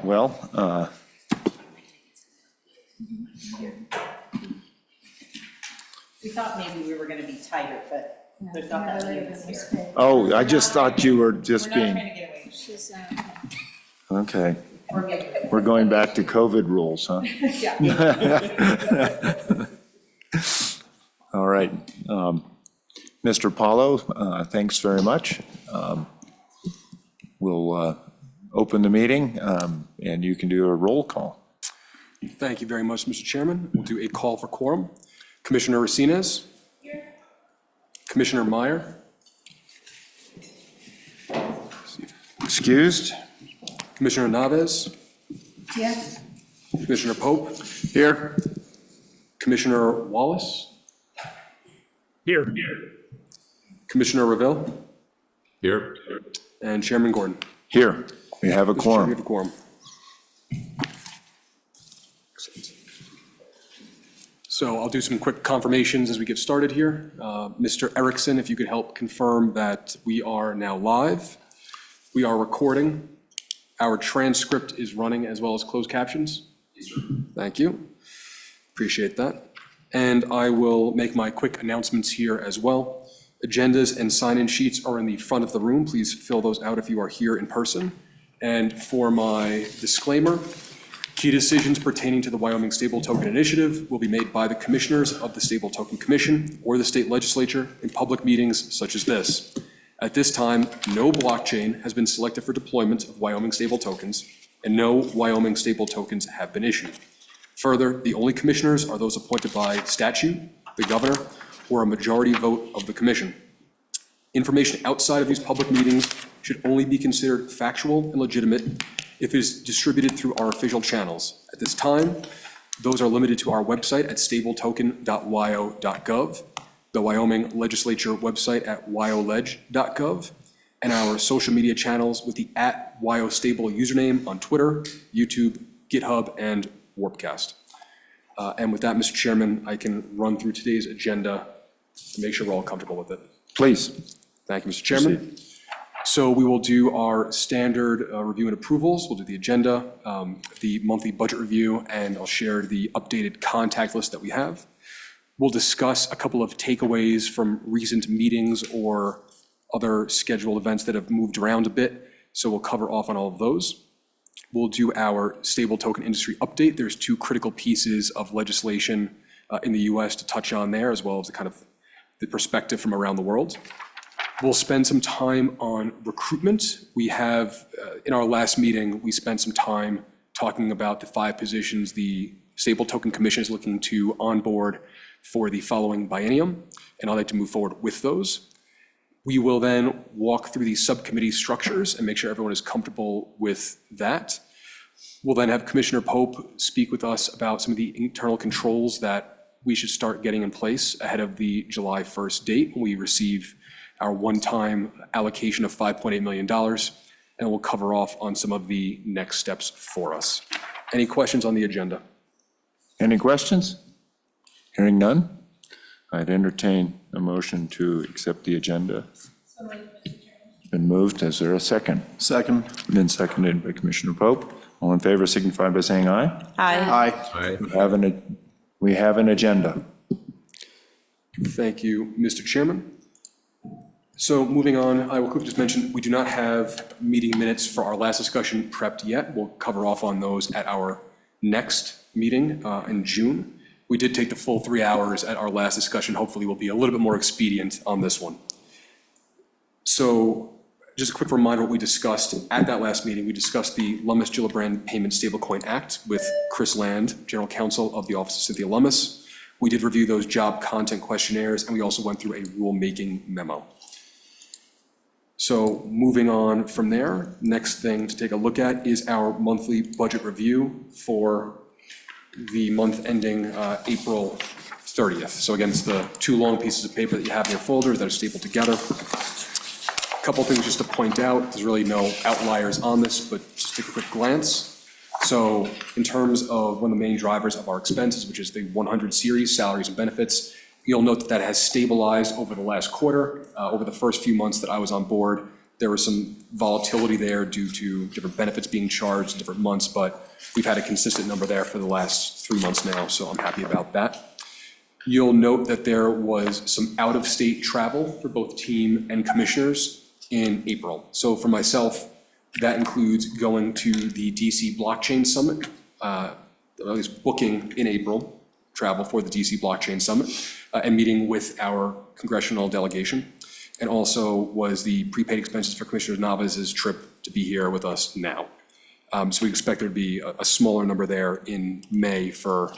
Well, We thought maybe we were going to be tighter, but there's not that many of us here. oh, I just thought you were We're just not trying being, to get away. She's, okay. We're good. We're going back to COVID rules, huh? Yeah. All right. Mr. Paulo, thanks very much. We'll open the meeting, and you can do a roll call. Thank you very much, Mr. Chairman. We'll do a call for quorum. Commissioner Racines? Here. Commissioner Meyer? Excused? Commissioner Naves? yes, Commissioner Pope? Here. Commissioner Wallace? Here. Commissioner Reville? Here. And Chairman Gordon? Here. We have a Mr. Chairman, we quorum. have a quorum. Excellent. So I'll do some quick confirmations as we get started here. Mr. Erickson, if you could help confirm that we are now live. We are recording. Our transcript is running as well as closed captions. Yes, sir. Thank you. Appreciate that. And I will make my quick announcements here as well. Agendas and sign-in sheets are in the front of the room. Please fill those out if you are here in person. And for my disclaimer, key decisions pertaining to the Wyoming Stable Token Initiative will be made by the commissioners of the Stable Token Commission or the state legislature in public meetings such as this. At this time, no blockchain has been selected for deployment of Wyoming stable tokens, and no Wyoming stable tokens have been issued. Further, the only commissioners are those appointed by statute, the governor, or a majority vote of the commission. Information outside of these public meetings should only be considered factual and legitimate if it is distributed through our official channels. At this time, those are limited to our website at stabletoken.wyo.gov, the Wyoming legislature website at wyoleg.gov, and our social media channels with the @WyoStable username on Twitter, YouTube, GitHub, and Warpcast. And with that, Mr. Chairman, I can run through today's agenda to make sure we're all comfortable with it. Please. Thank you, Mr. Chairman. So we will do our standard review and approvals. We'll do the agenda, the monthly budget review, and I'll share the updated contact list that we have. We'll discuss a couple of takeaways from recent meetings or other scheduled events that have moved around a bit. So we'll cover off on all of those. We'll do our stable token industry update. There's two critical pieces of legislation in the US to touch on there, as well as the kind of the perspective from around the world. We'll spend some time on recruitment. We have, in our last meeting, we spent some time talking about the 5 positions the Stable Token Commission is looking to onboard for the following biennium, and I'd like to move forward with those. We will then walk through the subcommittee structures and make sure everyone is comfortable with that. We'll then have Commissioner Pope speak with us about some of the internal controls that we should start getting in place ahead of the July 1st date when we receive our one-time allocation of $5.8 million, and we'll cover off on some of the next steps for us. Any questions on the agenda? Any questions? Hearing none, I'd entertain a motion to accept the agenda. It's been moved. Is there a second? Second. Been seconded by Commissioner Pope. All in favor signify by saying aye. Aye. Aye. We have an agenda. Thank you, Mr. Chairman. So moving on, I will quickly just mention, we do not have meeting minutes for our last discussion prepped yet. We'll cover off on those at our next meeting in June. We did take the full 3 hours at our last discussion. Hopefully we'll be a little bit more expedient on this one. So just a quick reminder what we discussed at that last meeting. We discussed the Lummis-Gillibrand Payment Stablecoin Act with Chris Land, General Counsel of the Office of Cynthia Lummis. We did review those job content questionnaires, and we also went through a rulemaking memo. So moving on from there, next thing to take a look at is our monthly budget review for the month ending April 30th. So again, it's the 2 long pieces of paper that you have in your folders that are stapled together. A couple things just to point out. There's really no outliers on this, but just take a quick glance. So in terms of one of the main drivers of our expenses, which is the 100 series, salaries and benefits, you'll note that that has stabilized over the last quarter. Over the first few months that I was on board, There was some volatility there due to different benefits being charged in different months, but we've had a consistent number there for the last 3 months now, so I'm happy about that. You'll note that there was some out-of-state travel for both team and commissioners in April. So for myself, that includes going to the DC Blockchain Summit, at least booking in April, travel for the DC Blockchain Summit, and meeting with our congressional delegation. And also was the prepaid expenses for Commissioner Navas's trip to be here with us now. So we expect there to be a smaller number there in May for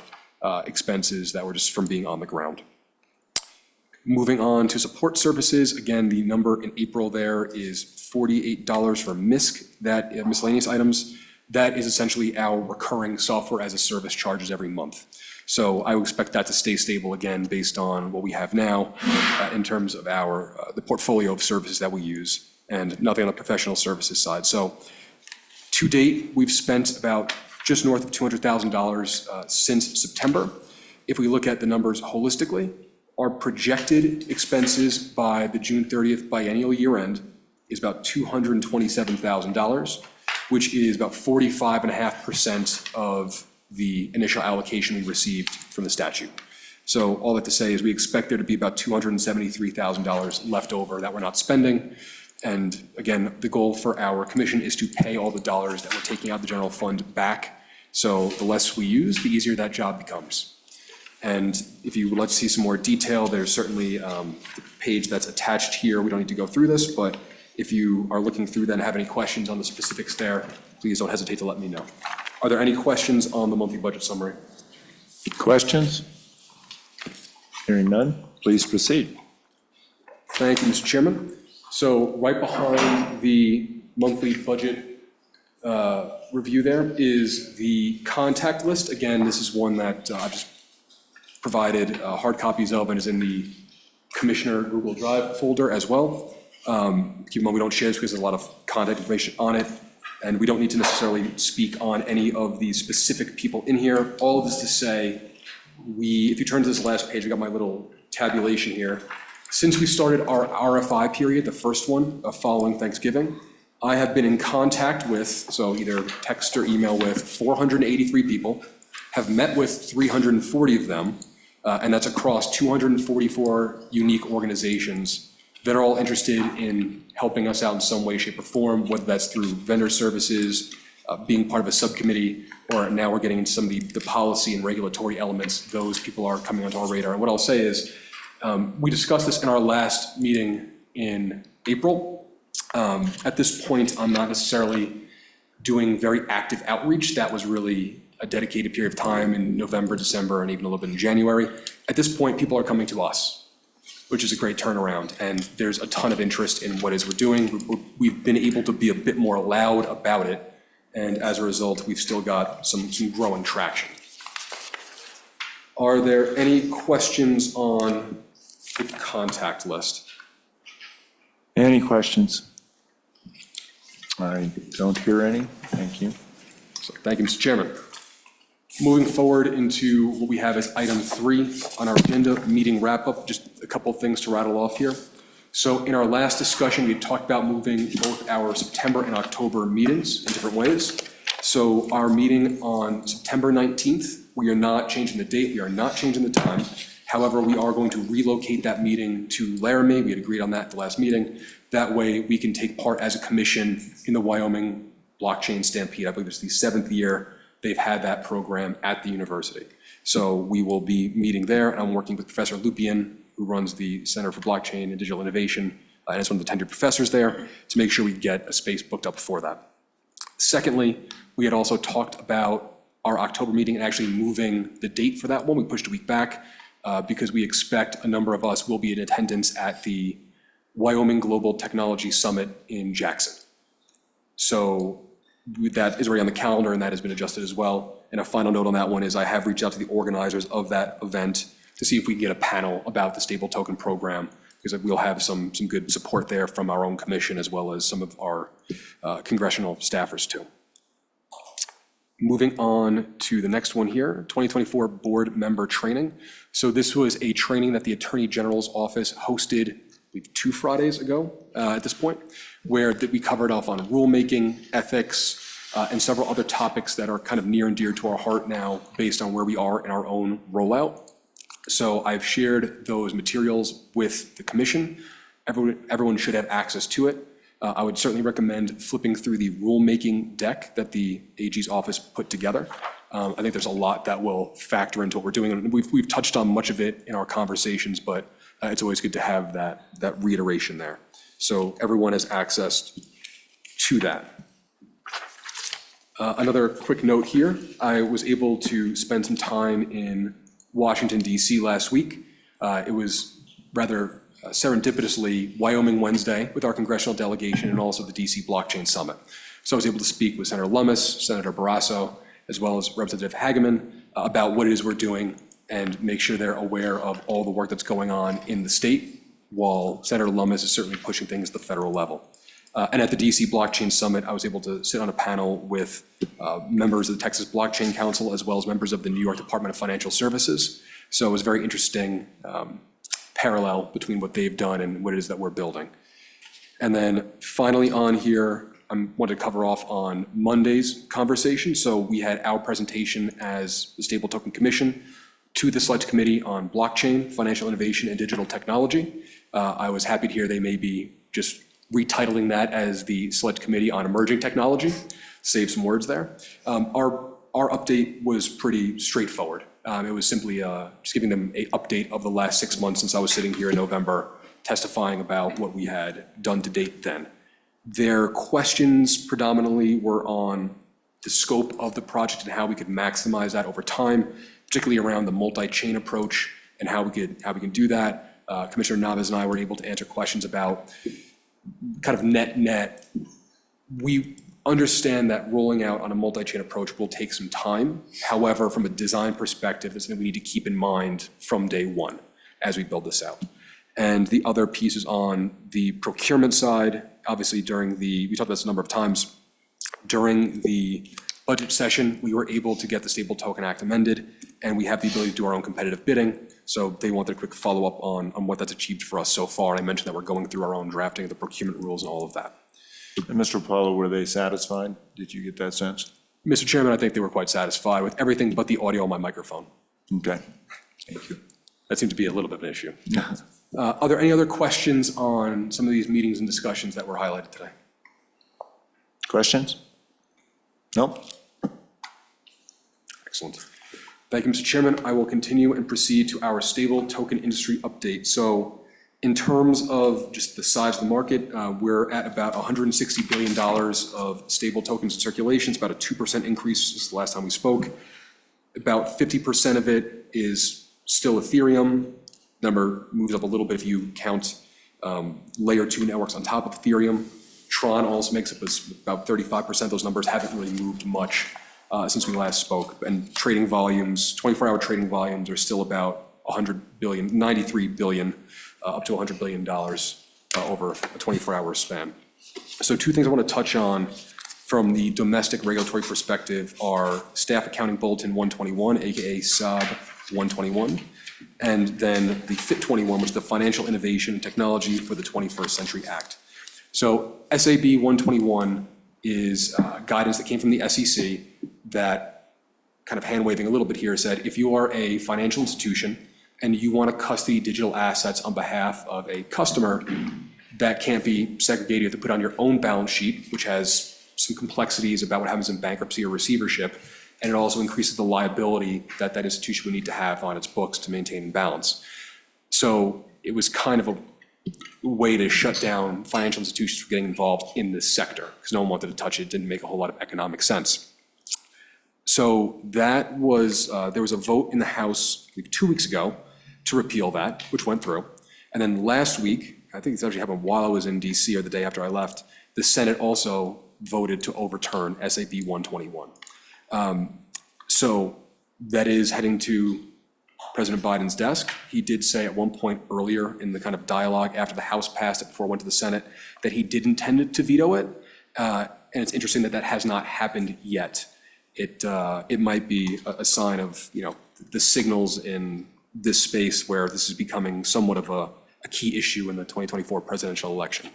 expenses that were just from being on the ground. Moving on to support services, again, the number in April there is $48 for MISC, that miscellaneous items. That is essentially our recurring software as a service charges every month. So I would expect that to stay stable again based on what we have now in terms of the portfolio of services that we use, and nothing on the professional services side. So to date, we've spent about just north of $200,000 since September. If we look at the numbers holistically, our projected expenses by the June 30th biennial year end is about $227,000, which is about 45.5% of the initial allocation we received from the statute. So all that to say is we expect there to be about $273,000 left over that we're not spending. And again, the goal for our commission is to pay all the dollars that we're taking out of the general fund back. So the less we use, the easier that job becomes. And if you would like to see some more detail, there's certainly the page that's attached here. We don't need to go through this, but if you are looking through that and have any questions on the specifics there, please don't hesitate to let me know. Are there any questions on the monthly budget summary? Questions? Hearing none, please proceed. Thank you, Mr. Chairman. So right behind the monthly budget review there is the contact list. Again, this is one that I've just provided hard copies of and is in the Commissioner Google Drive folder as well. Keep in mind, we don't share this because there's a lot of contact information on it, and we don't need to necessarily speak on any of the specific people in here. All of this to say, if you turn to this last page, I got my little tabulation here. Since we started our RFI period, the first one following Thanksgiving, I have been in contact with, so either text or email with 483 people, have met with 340 of them, and that's across 244 unique organizations that are all interested in helping us out in some way, shape, or form, whether that's through vendor services, being part of a subcommittee, or now we're getting into some of the policy and regulatory elements. Those people are coming onto our radar. And what I'll say is, we discussed this in our last meeting in April. At this point, I'm not necessarily doing very active outreach. That was really a dedicated period of time in November, December, and even a little bit in January. At this point, people are coming to us, which is a great turnaround. And there's a ton of interest in what it is we're doing. We've been able to be a bit more loud about it. And as a result, we've still got some growing traction. Are there any questions on the contact list? Any questions? I don't hear any. Thank you. So, thank you, Mr. Chairman. Moving forward into what we have as item 3 on our agenda, meeting wrap-up, just a couple of things to rattle off here. So in our last discussion, we talked about moving both our September and October meetings in different ways. So our meeting on September 19th, we are not changing the date, we are not changing the time. However, we are going to relocate that meeting to Laramie. We had agreed on that at the last meeting. That way we can take part as a commission in the Wyoming Blockchain Stampede. I believe it's the 7th year they've had that program at the university. So we will be meeting there, and I'm working with Professor Lupian, who runs the Center for Blockchain and Digital Innovation, and is one of the tenured professors there, to make sure we get a space booked up for that. Secondly, we had also talked about our October meeting and actually moving the date for that one. We pushed a week back because we expect a number of us will be in attendance at the Wyoming Global Technology Summit in Jackson. So that is already on the calendar, and that has been adjusted as well. And a final note on that one is I have reached out to the organizers of that event to see if we can get a panel about the stable token program, because we'll have some good support there from our own commission as well as some of our congressional staffers too. Moving on to the next one here, 2024 board member training. So this was a training that the Attorney General's office hosted believe 2 Fridays ago at this point, where that we covered off on rulemaking, ethics, and several other topics that are kind of near and dear to our heart now based on where we are in our own rollout. So I've shared those materials with the commission. Everyone should have access to it. I would certainly recommend flipping through the rulemaking deck that the AG's office put together. I think there's a lot that will factor into what we're doing. And we've touched on much of it in our conversations, but it's always good to have that reiteration there. So everyone has access to that. Another quick note here, I was able to spend some time in Washington, D.C. last week. It was rather serendipitously Wyoming Wednesday with our congressional delegation and also the D.C. Blockchain Summit. So I was able to speak with Senator Lummis, Senator Barrasso, as well as Representative Hageman about what it is we're doing and make sure they're aware of all the work that's going on in the state, while Senator Lummis is certainly pushing things at the federal level. And at the DC Blockchain Summit, I was able to sit on a panel with members of the Texas Blockchain Council, as well as members of the New York Department of Financial Services. So it was a very interesting parallel between what they've done and what it is that we're building. And then finally on here, I wanted to cover off on Monday's conversation. So we had our presentation as the Stable Token Commission to the Select Committee on Blockchain, Financial Innovation, and Digital Technology. I was happy to hear they may be just retitling that as the Select Committee on Emerging Technology, save some words there. Our update was pretty straightforward. It was simply just giving them an update of the last 6 months since I was sitting here in November, testifying about what we had done to date then. Their questions predominantly were on the scope of the project and how we could maximize that over time, particularly around the multi-chain approach and how we can do that. Commissioner Navas and I were able to answer questions about kind of net. We understand that rolling out on a multi-chain approach will take some time. However, from a design perspective, it's something we need to keep in mind from day one as we build this out. And the other piece is on the procurement side. Obviously, we talked about this a number of times, during the budget session, we were able to get the Stable Token Act amended, and we have the ability to do our own competitive bidding. So they wanted a quick follow-up on what that's achieved for us so far. And I mentioned that we're going through our own drafting of the procurement rules and all of that. And Mr. Paulo, were they satisfied? Did you get that sense? Mr. Chairman, I think they were quite satisfied with everything but the audio on my microphone. Okay, thank you. That seemed to be a little bit of an issue. Are there any other questions on some of these meetings and discussions that were highlighted today? Questions? Nope. Excellent. Thank you, Mr. Chairman. I will continue and proceed to our stable token industry update. So in terms of just the size of the market, we're at about $160 billion of stable tokens in circulation. It's about a 2% increase since the last time we spoke. About 50% of it is still Ethereum. Number moves up a little bit if you count layer 2 networks on top of Ethereum. Tron also makes up about 35%. Those numbers haven't really moved much since we last spoke. And trading volumes, 24-hour trading volumes are still about 100 billion, 93 billion, up to $100 billion over a 24-hour span. So 2 things I want to touch on from the domestic regulatory perspective are Staff Accounting Bulletin 121, AKA SOB 121, and then the FIT 21, which is the Financial Innovation and Technology for the 21st Century Act. So SAB 121 is guidance that came from the SEC that, kind of hand-waving a little bit here, said if you are a financial institution and you want to custody digital assets on behalf of a customer, that can't be segregated. You have to put on your own balance sheet, which has some complexities about what happens in bankruptcy or receivership, and it also increases the liability that that institution would need to have on its books to maintain balance. So it was kind of a way to shut down financial institutions from getting involved in this sector because no one wanted to touch it. It didn't make a whole lot of economic sense. So that was, there was a vote in the House 2 weeks ago to repeal that, which went through. And then last week, I think it's actually happened while I was in DC or the day after I left, the Senate also voted to overturn SAB 121. So that is heading to President Biden's desk. He did say at one point earlier in the kind of dialogue after the House passed it before it went to the Senate that he did intend to veto it. And it's interesting that that has not happened yet. It might be a sign of, the signals in this space where this is becoming somewhat of a key issue in the 2024 presidential election.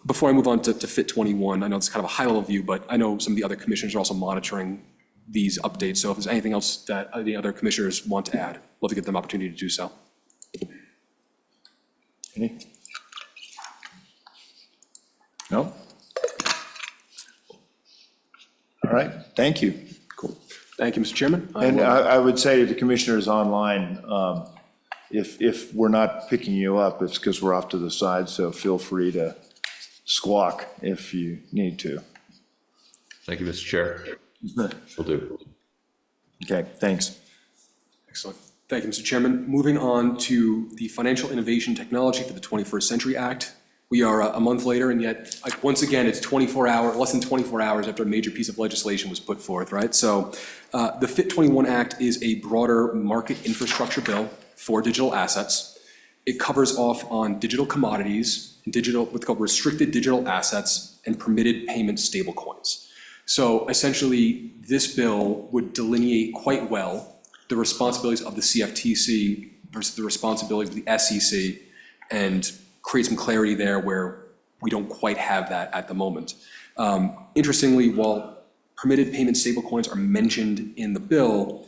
Before I move on to Fit 21, I know it's kind of a high-level view, but I know some of the other commissioners are also monitoring these updates. So if there's anything else that the other commissioners want to add, love to give them opportunity to do so. Any? No? All right, thank you. Cool. Thank you, Mr. Chairman. And I would say to the commissioners online, if we're not picking you up, it's because we're off to the side, so feel free to squawk if you need to. Thank you, Mr. Chair. Will do. Okay, thanks. Excellent. Thank you, Mr. Chairman. Moving on to the Financial Innovation Technology for the 21st Century Act. We are a month later, and yet, once again, it's less than 24 hours after a major piece of legislation was put forth, right? So the Fit 21 Act is a broader market infrastructure bill for digital assets. It covers off on digital commodities, what's called restricted digital assets, and permitted payment stablecoins. So essentially, this bill would delineate quite well the responsibilities of the CFTC versus the responsibilities of the SEC, and create some clarity there where we don't quite have that at the moment. Interestingly, while permitted payment stablecoins are mentioned in the bill,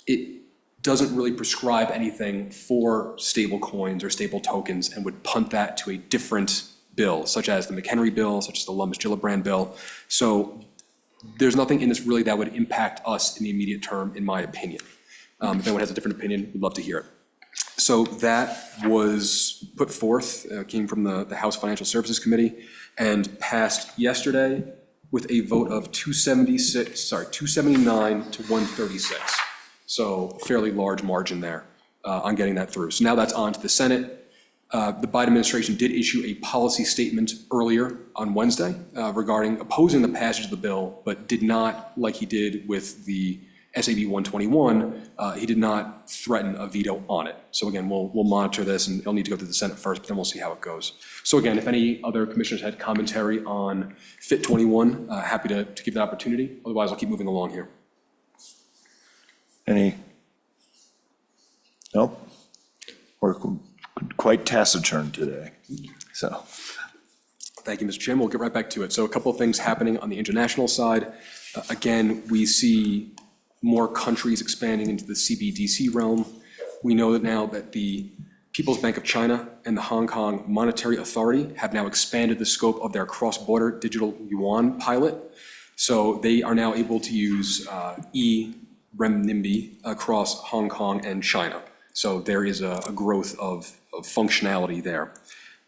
it doesn't really prescribe anything for stablecoins or stable tokens and would punt that to a different bill, such as the McHenry bill, such as the Lummis-Gillibrand bill. So there's nothing in this really that would impact us in the immediate term, in my opinion. If anyone has a different opinion, we'd love to hear it. So that was put forth, came from the House Financial Services Committee, and passed yesterday with a vote of 279 to 136. So a fairly large margin there on getting that through. So now that's on to the Senate. The Biden administration did issue a policy statement earlier on Wednesday regarding opposing the passage of the bill, but did not, like he did with the SAB 121, he did not threaten a veto on it. So again, we'll monitor this, and it'll need to go through the Senate first, but then we'll see how it goes. So again, if any other commissioners had commentary on Fit 21, happy to give that opportunity. Otherwise, I'll keep moving along here. Any? Nope. We're quite taciturn today, so. Thank you, Mr. Chairman. We'll get right back to it. So a couple of things happening on the international side. Again, we see more countries expanding into the CBDC realm. We know that now that the People's Bank of China and the Hong Kong Monetary Authority have now expanded the scope of their cross-border digital yuan pilot. So they are now able to use e-renminbi across Hong Kong and China. So there is a growth of functionality there.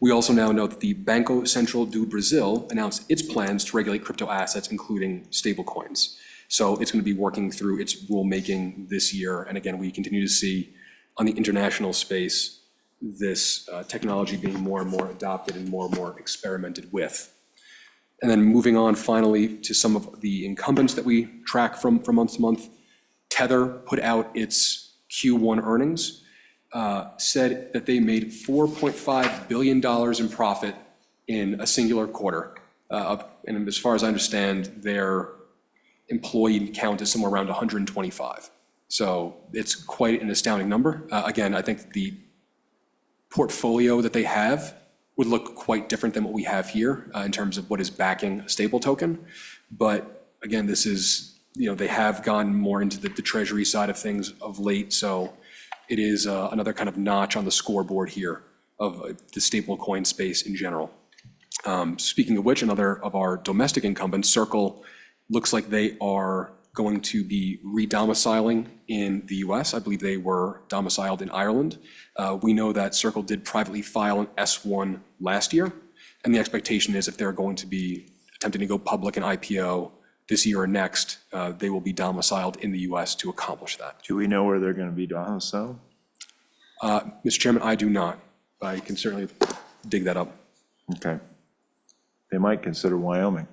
We also now know that the Banco Central do Brazil announced its plans to regulate crypto assets, including stablecoins. So it's going to be working through its rulemaking this year. And again, we continue to see on the international space this technology being more and more adopted and more experimented with. And then moving on finally to some of the incumbents that we track from month to month. Tether put out its Q1 earnings, said that they made $4.5 billion in profit in a singular quarter. And as far as I understand, their employee count is somewhere around 125. So it's quite an astounding number. Again, I think the portfolio that they have would look quite different than what we have here in terms of what is backing a stable token. But again, this is, they have gone more into the treasury side of things of late. So it is another kind of notch on the scoreboard here of the stable coin space in general. Speaking of which, another of our domestic incumbents, Circle, looks like they are going to be re-domiciling in the US. I believe they were domiciled in Ireland. We know that Circle did privately file an S1 last year, and the expectation is if they're going to be attempting to go public and IPO this year or next, they will be domiciled in the US to accomplish that. Do we know where they're going to be domiciled? Mr. Chairman, I do not. I can certainly dig that up. Okay. They might consider Wyoming.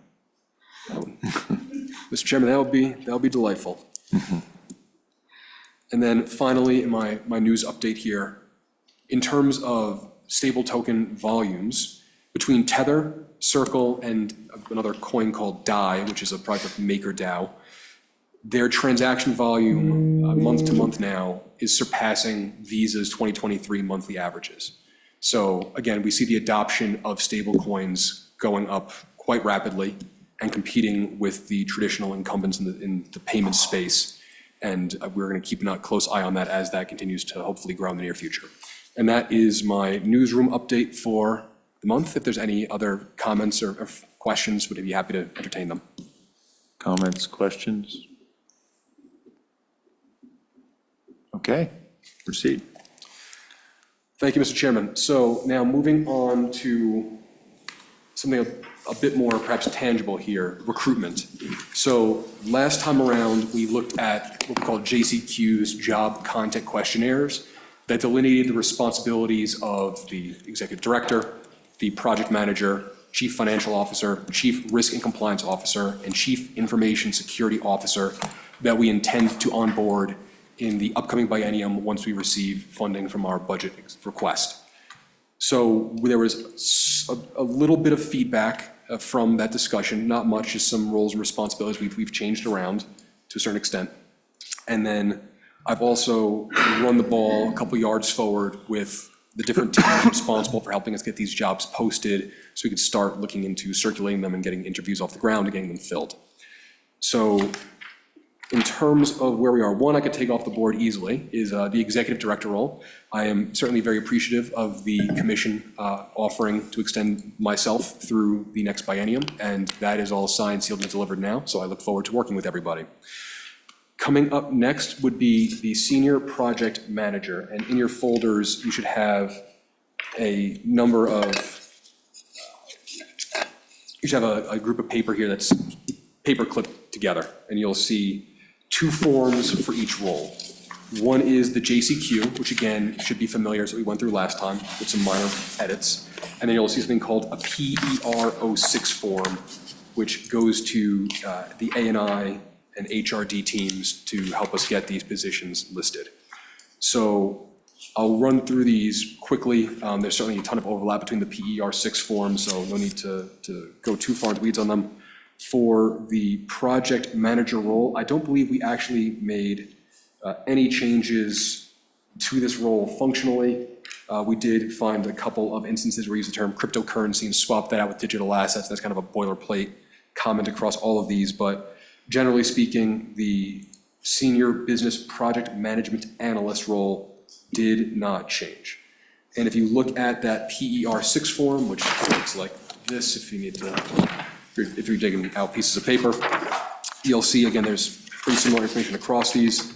Mr. Chairman, that would be delightful. And then finally, in my news update here, in terms of stable token volumes, between Tether, Circle, and another coin called DAI, which is a project of MakerDAO, their transaction volume month to month now is surpassing Visa's 2023 monthly averages. So again, we see the adoption of stablecoins going up quite rapidly and competing with the traditional incumbents in the payment space. And we're going to keep a close eye on that as that continues to hopefully grow in the near future. And that is my newsroom update for the month. If there's any other comments or questions, would be happy to entertain them. Comments, questions? Okay, proceed. Thank you, Mr. Chairman. So now moving on to something a bit more perhaps tangible here, recruitment. So last time around, we looked at what we call JCQ's job content questionnaires that delineated the responsibilities of the executive director, the project manager, chief financial officer, chief risk and compliance officer, and chief information security officer that we intend to onboard in the upcoming biennium once we receive funding from our budget request. So there was a little bit of feedback from that discussion, not much, just some roles and responsibilities we've changed around to a certain extent. And then I've also run the ball a couple yards forward with the different teams responsible for helping us get these jobs posted so we could start looking into circulating them and getting interviews off the ground and getting them filled. So in terms of where we are, one I could take off the board easily is the executive director role. I am certainly very appreciative of the commission offering to extend myself through the next biennium, and that is all signed, sealed, and delivered now, so I look forward to working with everybody. Coming up next would be the senior project manager, and in your folders, you should have a number of, you should have a group of paper here that's paper clipped together, and you'll see two forms for each role. One is the JCQ, which again should be familiar, as we went through last time with some minor edits. And then you'll see something called a PER-06 form, which goes to the A&I and HRD teams to help us get these positions listed. So I'll run through these quickly. There's certainly a ton of overlap between the PER-06 forms, so no need to go too far into weeds on them. For the project manager role, I don't believe we actually made any changes to this role functionally. We did find a couple of instances where we used the term cryptocurrency and swapped that out with digital assets. That's kind of a boilerplate comment across all of these, but generally speaking, the senior business project management analyst role did not change. And if you look at that PER-06 form, which looks like this, if you need to, if you're digging out pieces of paper, you'll see, again, there's pretty similar information across these.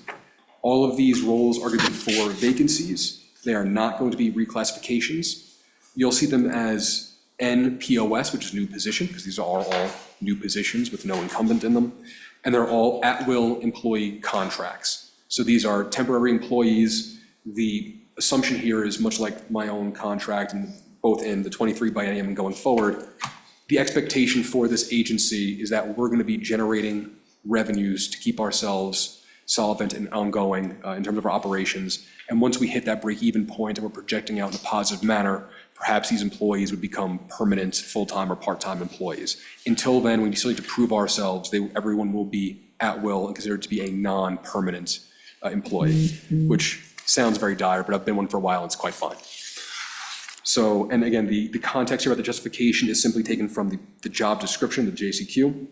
All of these roles are going to be for vacancies. They are not going to be reclassifications. You'll see them as NPOS, which is new position, because these are all new positions with no incumbent in them. And they're all at-will employee contracts. So these are temporary employees. The assumption here is much like my own contract, and both in the 23 biennium and going forward, the expectation for this agency is that we're going to be generating revenues to keep ourselves solvent and ongoing in terms of our operations. And once we hit that break-even point and we're projecting out in a positive manner, perhaps these employees would become permanent full-time or part-time employees. Until then, we still need to prove ourselves. Everyone will be at will and considered to be a non-permanent employee, which sounds very dire, but I've been one for a while and it's quite fine. So, and again, the context here about the justification is simply taken from the job description, the JCQ.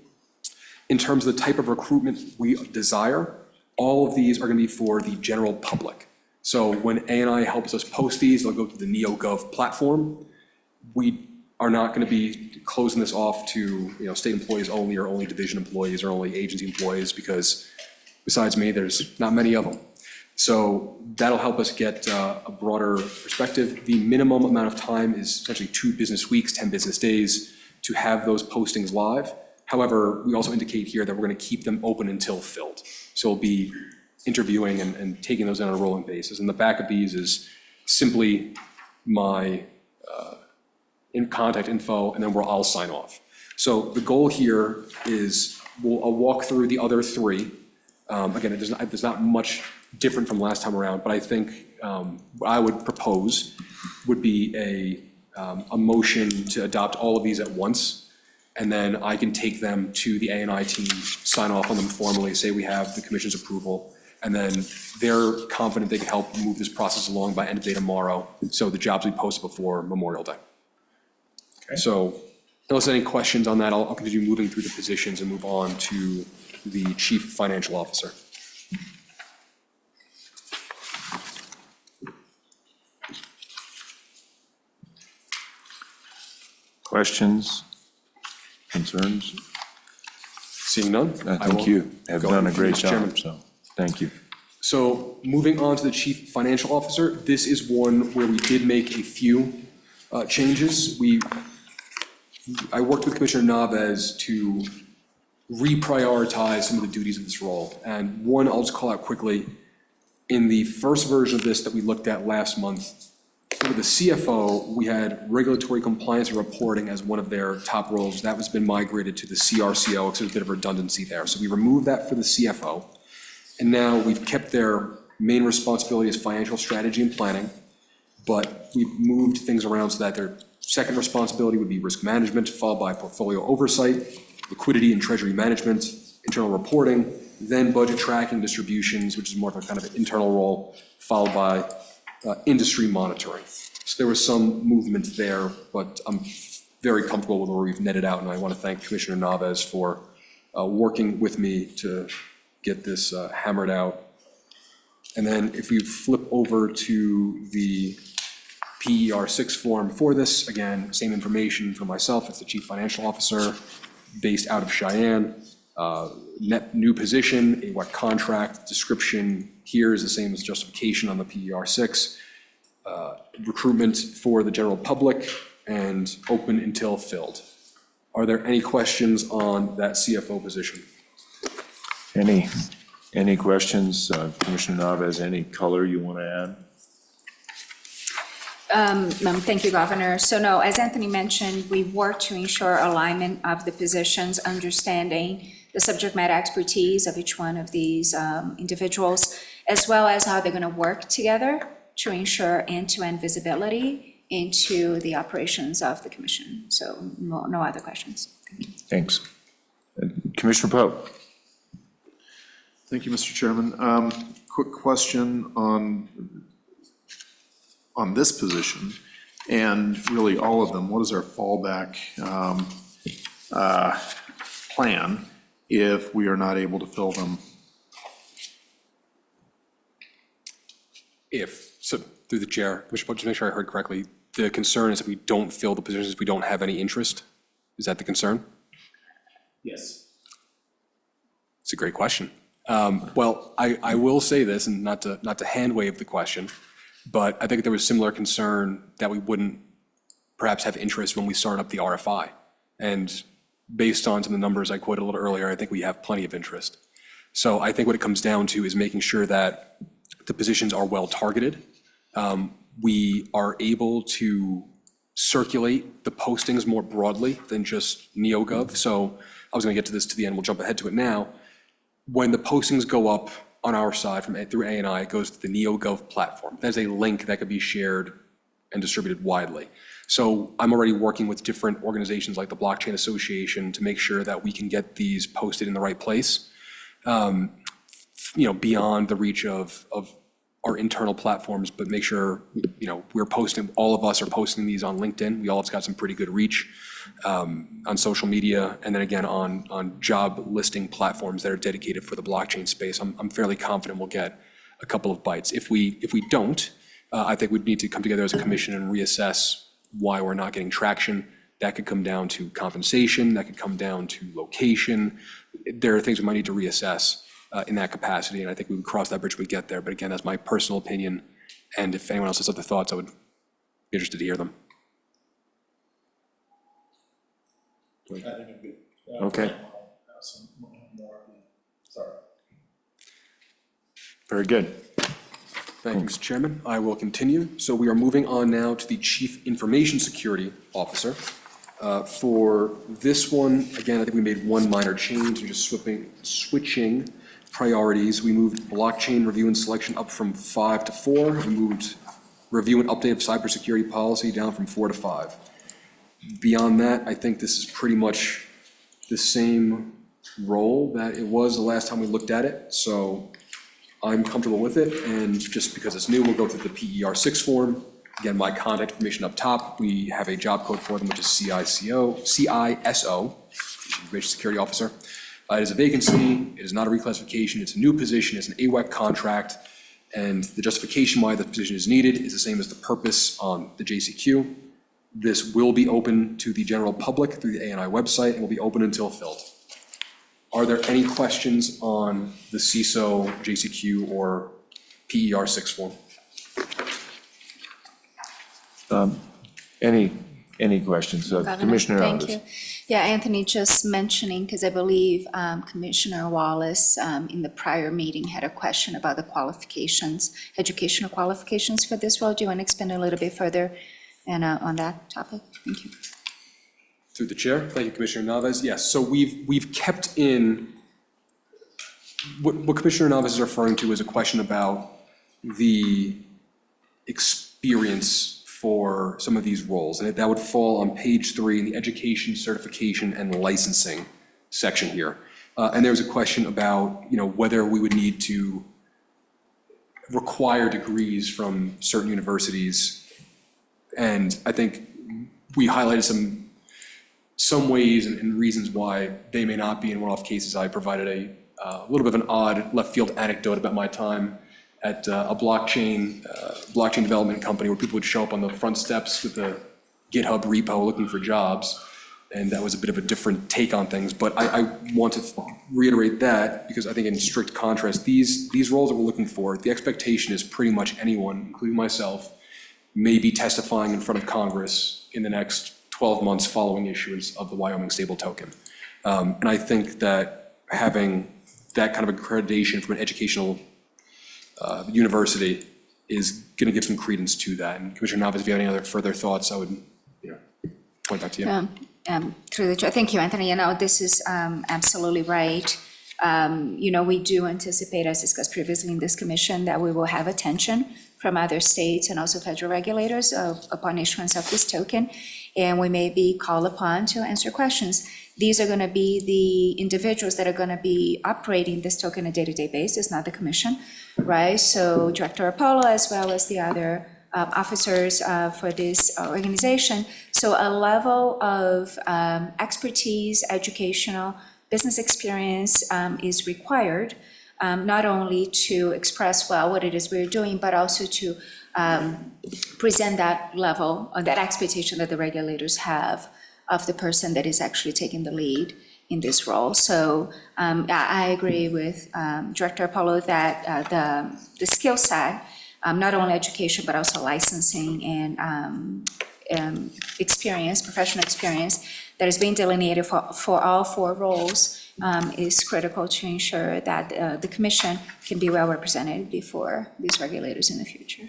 In terms of the type of recruitment we desire, all of these are going to be for the general public. So when A&I helps us post these, they'll go to the NeoGov platform. We are not going to be closing this off to state employees only, or only division employees, or only agency employees, because besides me, there's not many of them. So that'll help us get a broader perspective. The minimum amount of time is essentially 2 business weeks, 10 business days to have those postings live. However, we also indicate here that we're going to keep them open until filled. So we'll be interviewing and taking those on a rolling basis. And the back of these is simply my contact info, and then I'll sign off. So the goal here is I'll walk through the other 3. Again, there's not much different from last time around, but I think what I would propose would be a motion to adopt all of these at once, and then I can take them to the A&I team, sign off on them formally, say we have the commission's approval, And then they're confident they can help move this process along by end of day tomorrow, so the jobs will be posted before Memorial Day. So unless any questions on that, I'll continue moving through the positions and move on to the Chief Financial Officer. Questions, concerns? Seeing none? I will think you have go done a ahead, great Mr. Chairman. job, so thank you. So moving on to the Chief Financial Officer, this is one where we did make a few changes. I worked with Commissioner Naves to reprioritize some of the duties of this role. And one I'll just call out quickly, in the first version of this that we looked at last month, for the CFO, we had regulatory compliance and reporting as one of their top roles. That has been migrated to the CRCO, because there's a bit of redundancy there. So we removed that for the CFO. And now we've kept their main responsibility as financial strategy and planning, but we've moved things around so that their second responsibility would be risk management, followed by portfolio oversight, liquidity and treasury management, internal reporting, then budget tracking, distributions, which is more of a kind of an internal role, followed by industry monitoring. So there was some movement there, but I'm very comfortable with where we've netted out, and I want to thank Commissioner Naves for working with me to get this hammered out. And then if we flip over to the PER 6 form for this, again, same information for myself. It's the Chief Financial Officer based out of Cheyenne. Net new position, a what contract description here is the same as justification on the PER 6. Recruitment for the general public and open until filled. Are there any questions on that CFO position? Any questions? Commissioner Naves, any color you want to add? Thank you, Governor. So no, as Anthony mentioned, we work to ensure alignment of the positions, understanding the subject matter expertise of each one of these individuals, as well as how they're going to work together to ensure end-to-end visibility into the operations of the commission. So no other questions. Thank you. Thanks. Commissioner Pope? Thank you, Mr. Chairman. Quick question on this position, and really all of them. What is our fallback plan if we are not able to fill them? So through the chair, Commissioner Pope, just make sure I heard correctly, the concern is if we don't fill the positions, we don't have any interest? Is that the concern? Yes. It's a great question. Well, I will say this, and not to hand wave the question, but I think there was similar concern that we wouldn't perhaps have interest when we started up the RFI. And based on some of the numbers I quoted a little earlier, I think we have plenty of interest. So I think what it comes down to is making sure that the positions are well targeted. We are able to circulate the postings more broadly than just NeoGov. So I was going to get to this to the end. We'll jump ahead to it now. When the postings go up on our side through ANI, it goes to the NeoGov platform. There's a link that could be shared and distributed widely. So I'm already working with different organizations like the Blockchain Association to make sure that we can get these posted in the right place, beyond the reach of our internal platforms, but make sure, we're posting, all of us are posting these on LinkedIn. We all have got some pretty good reach on social media, and then again on job listing platforms that are dedicated for the blockchain space. I'm fairly confident we'll get a couple of bites. If we don't, I think we'd need to come together as a commission and reassess why we're not getting traction. That could come down to compensation, that could come down to location. There are things we might need to reassess in that capacity, and I think we would cross that bridge when we get there. But again, that's my personal opinion, and if anyone else has other thoughts, I would be interested to hear them. I think I'm good. Okay. Sorry. Very good. Thank you, Mr. Chairman. I will continue. So we are moving on now to the Chief Information Security Officer. For this one, again, I think we made one minor change, and just switching priorities. We moved blockchain review and selection up from 5 to 4. We moved review and update of cybersecurity policy down from 4 to 5. Beyond that, I think this is pretty much the same role that it was the last time we looked at it. So I'm comfortable with it, and just because it's new, we'll go through the PER 6 form. Again, my contact information up top, we have a job code for them, which is CISO, Information Security Officer. It is a vacancy, it is not a reclassification, it's a new position, it's an AWEC contract, and the justification why the position is needed is the same as the purpose on the JCQ. This will be open to the general public through the ANI website and will be open until filled. Are there any questions on the CISO, JCQ, or PER 6 form? Any questions? Governor, Commissioner thank Alves. you. Yeah, Anthony, just mentioning, because I believe Commissioner Wallace in the prior meeting had a question about the qualifications, educational qualifications for this role. Do you want to expand a little bit further and on that topic? Thank you. Through the chair, thank you, Commissioner Naves. Yes, so we've kept in, what Commissioner Naves is referring to is a question about the experience for some of these roles, and that would fall on page 3 in the education, certification, and licensing section here. And there was a question about, whether we would need to require degrees from certain universities. And I think we highlighted some ways and reasons why they may not be. In one-off cases, I provided a little bit of an odd left field anecdote about my time at a blockchain development company where people would show up on the front steps with a GitHub repo looking for jobs. And that was a bit of a different take on things. But I want to reiterate that because I think in strict contrast, these roles that we're looking for, the expectation is pretty much anyone, including myself, may be testifying in front of Congress in the next 12 months following issuance of the Wyoming stable token. And I think that having that kind of accreditation from an educational university is going to give some credence to that. And Commissioner Naves, if you have any other further thoughts, I would point back to you. Through the chair, thank you, Anthony. This is absolutely right. We do anticipate, as discussed previously in this commission, that we will have attention from other states and also federal regulators upon issuance of this token, and we may be called upon to answer questions. These are going to be the individuals that are going to be operating this token on a day-to-day basis, not the commission, right? So Director Apollo, as well as the other officers for this organization. So a level of expertise, educational, business experience is required, not only to express well what it is we're doing, but also to present that level, or that expectation that the regulators have of the person that is actually taking the lead in this role. So I agree with Director Apollo that the skill set, not only education, but also licensing and experience, professional experience that is being delineated for all 4 roles is critical to ensure that the commission can be well represented before these regulators in the future.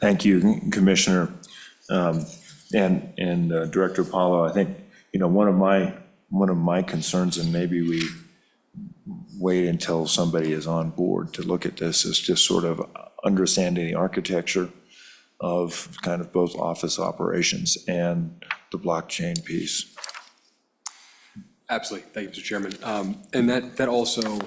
Thank you, Commissioner. And Director Apollo, I think, one of my concerns, and maybe we wait until somebody is on board to look at this, is just sort of understanding the architecture of kind of both office operations and the blockchain piece. Absolutely, thank you, Mr. Chairman. And that also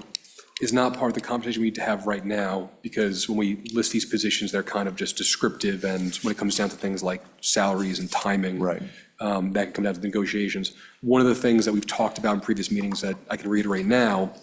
is not part of the conversation we need to have right now, because when we list these positions, they're kind of just descriptive, and when it comes down to things like salaries and timing, Right. That can come down to negotiations. One of the things that we've talked about in previous meetings that I can reiterate now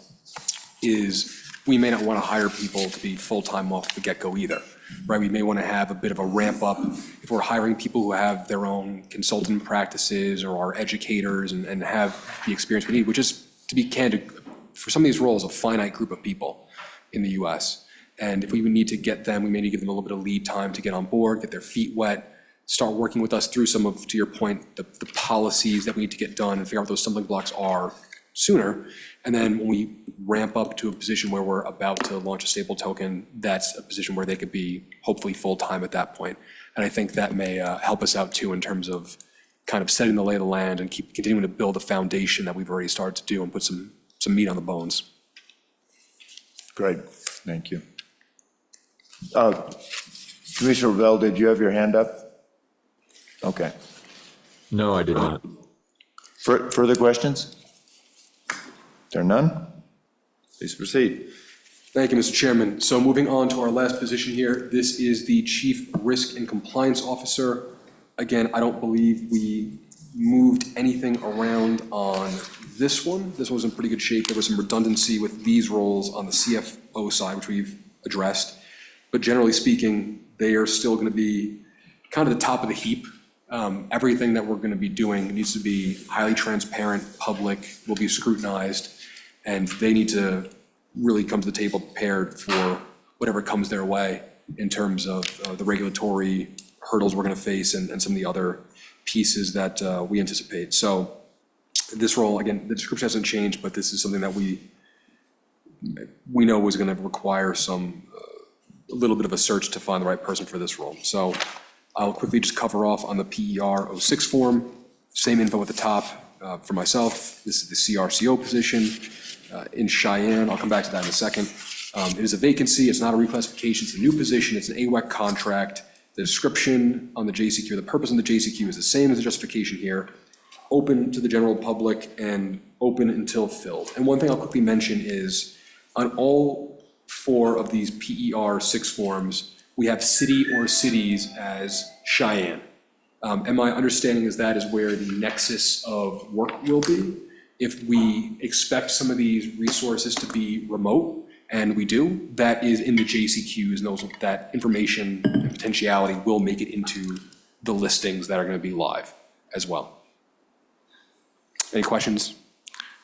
is we may not want to hire people to be full-time off the get-go either, right? We may want to have a bit of a ramp up if we're hiring people who have their own consultant practices or are educators and have the experience we need, which is, to be candid, for some of these roles, a finite group of people in the US. And if we would need to get them, we may need to give them a little bit of lead time to get on board, get their feet wet, start working with us through some of, to your point, the policies that we need to get done and figure out what those stumbling blocks are sooner. And then when we ramp up to a position where we're about to launch a stable token, that's a position where they could be hopefully full-time at that point. And I think that may help us out too in terms of kind of setting the lay of the land and continuing to build a foundation that we've already started to do and put some meat on the bones. Great, thank you. Commissioner Bell, did you have your hand up? Okay. No, I did not. Further questions? There are none? Please proceed. Thank you, Mr. Chairman. So moving on to our last position here, this is the Chief Risk and Compliance Officer. Again, I don't believe we moved anything around on this one. This was in pretty good shape. There was some redundancy with these roles on the CFO side, which we've addressed. But generally speaking, they are still going to be kind of the top of the heap. Everything that we're going to be doing needs to be highly transparent, public, will be scrutinized, and they need to really come to the table prepared for whatever comes their way in terms of the regulatory hurdles we're going to face and some of the other pieces that we anticipate. So this role, again, the description hasn't changed, but this is something that we know is going to require a little bit of a search to find the right person for this role. So I'll quickly just cover off on the PER 06 form, same info at the top for myself. This is the CRCO position in Cheyenne. I'll come back to that in a second. It is a vacancy. It's not a reclassification. It's a new position. It's an AWEC contract. The description on the JCQ, the purpose of the JCQ is the same as the justification here. Open to the general public and open until filled. And one thing I'll quickly mention is on all 4 of these PER 6 forms, we have city or cities as Cheyenne. And my understanding is that is where the nexus of work will be. If we expect some of these resources to be remote, and we do, that is in the JCQs, and that information and potentiality will make it into the listings that are going to be live as well. Any questions?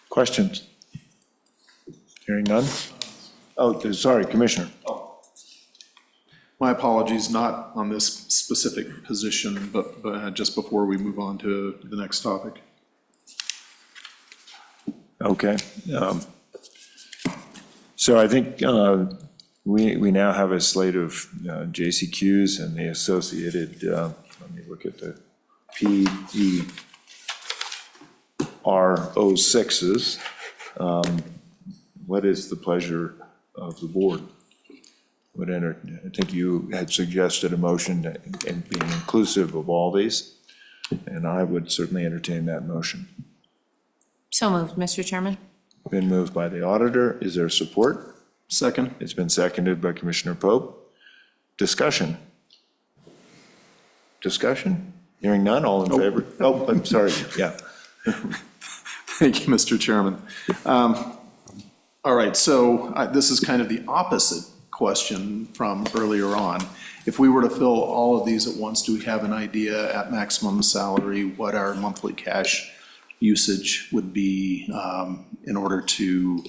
Questions? Hearing none? Oh, sorry, Commissioner. My apologies, not on this specific position, but just before we move on to the next topic. Okay. So I think we now have a slate of JCQs and the associated, let me look at the PER06s. What is the pleasure of the board? I think you had suggested a motion and being inclusive of all these, and I would certainly entertain that motion. So moved, Mr. Chairman. Been moved by the auditor. Is there support? Second? It's been seconded by Commissioner Pope. Discussion? Discussion? Hearing none, all in favor? Oh, I'm sorry, yeah. Thank you, Mr. Chairman. All right, so this is kind of the opposite question from earlier on. If we were to fill all of these at once, do we have an idea at maximum salary what our monthly cash usage would be in order to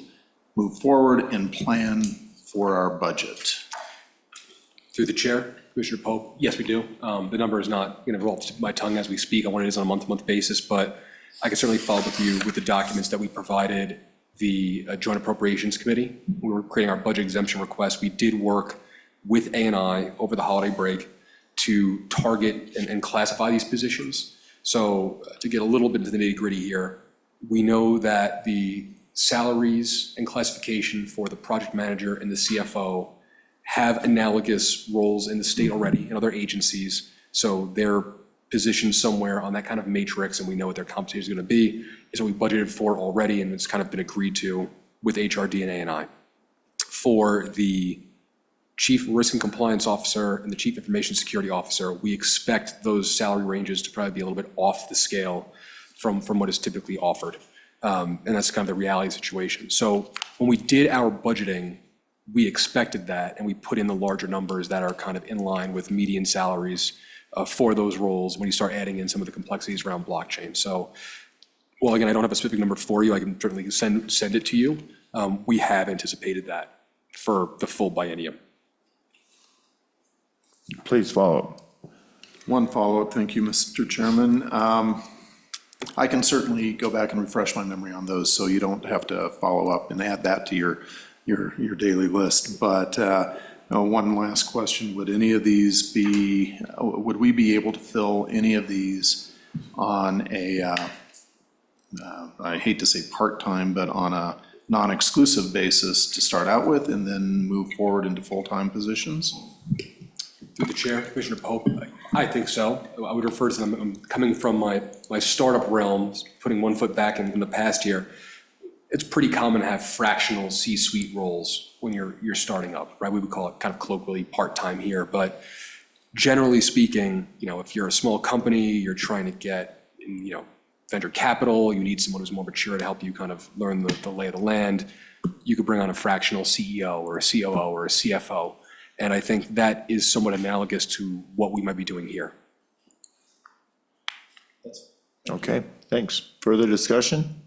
move forward and plan for our budget? Through the chair, Commissioner Pope, yes, we do. The number is not going to roll off my tongue as we speak on what it is on a month-to-month basis, but I can certainly follow with you with the documents that we provided the Joint Appropriations Committee. We were creating our budget exemption request. We did work with A&I over the holiday break to target and classify these positions. So to get a little bit into the nitty-gritty here, we know that the salaries and classification for the project manager and the CFO have analogous roles in the state already in other agencies. So they're positioned somewhere on that kind of matrix, and we know what their compensation is going to be. Is what we budgeted for already, and it's kind of been agreed to with HRD and A&I. For the Chief Risk and Compliance Officer and the Chief Information Security Officer, we expect those salary ranges to probably be a little bit off the scale from what is typically offered. And that's kind of the reality situation. So when we did our budgeting, we expected that, and we put in the larger numbers that are kind of in line with median salaries for those roles when you start adding in some of the complexities around blockchain. So, well, again, I don't have a specific number for you. I can certainly send it to you. We have anticipated that for the full biennium. Please follow. One follow-up, thank you, Mr. Chairman. I can certainly go back and refresh my memory on those, so you don't have to follow up and add that to your daily list. But one last question, would any of these be, would we be able to fill any of these on a, I hate to say part-time, but on a non-exclusive basis to start out with and then move forward into full-time positions? Through the chair, Commissioner Pope, I think so. I would refer to them, coming from my startup realm, putting one foot back in the past here. it's pretty common to have fractional C-suite roles when you're starting up, right? We would call it kind of colloquially part-time here, but generally speaking, if you're a small company, you're trying to get, venture capital, you need someone who's more mature to help you kind of learn the lay of the land. You could bring on a fractional CEO or a COO or a CFO. And I think that is somewhat analogous to what we might be doing here. Okay, thanks. Further discussion?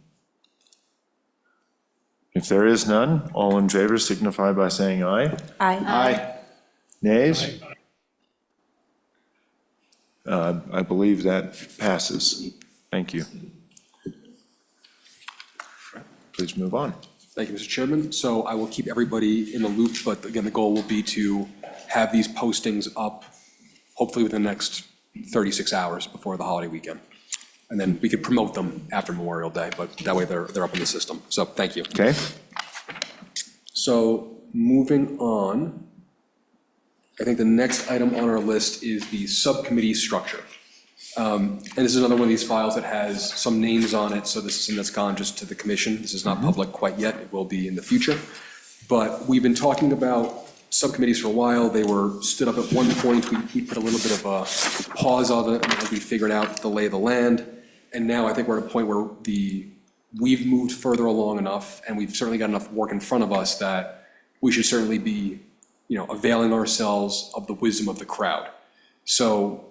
If there is none, all in favor signify by saying aye. Aye. Nays? I believe that passes. Thank you. Please move on. Thank you, Mr. Chairman. So I will keep everybody in the loop, but again, the goal will be to have these postings up hopefully within the next 36 hours before the holiday weekend. And then we could promote them after Memorial Day, but that way they're up in the system. So thank you. Okay? So moving on, I think the next item on our list is the subcommittee structure. And this is another one of these files that has some names on it, so this is something that's gone just to the commission. This is not public quite yet, it will be in the future. But we've been talking about subcommittees for a while. They were stood up at one point. We put a little bit of a pause on it as we figured out the lay of the land. And now I think we're at a point where we've moved further along enough, and we've certainly got enough work in front of us that we should certainly be, availing ourselves of the wisdom of the crowd. So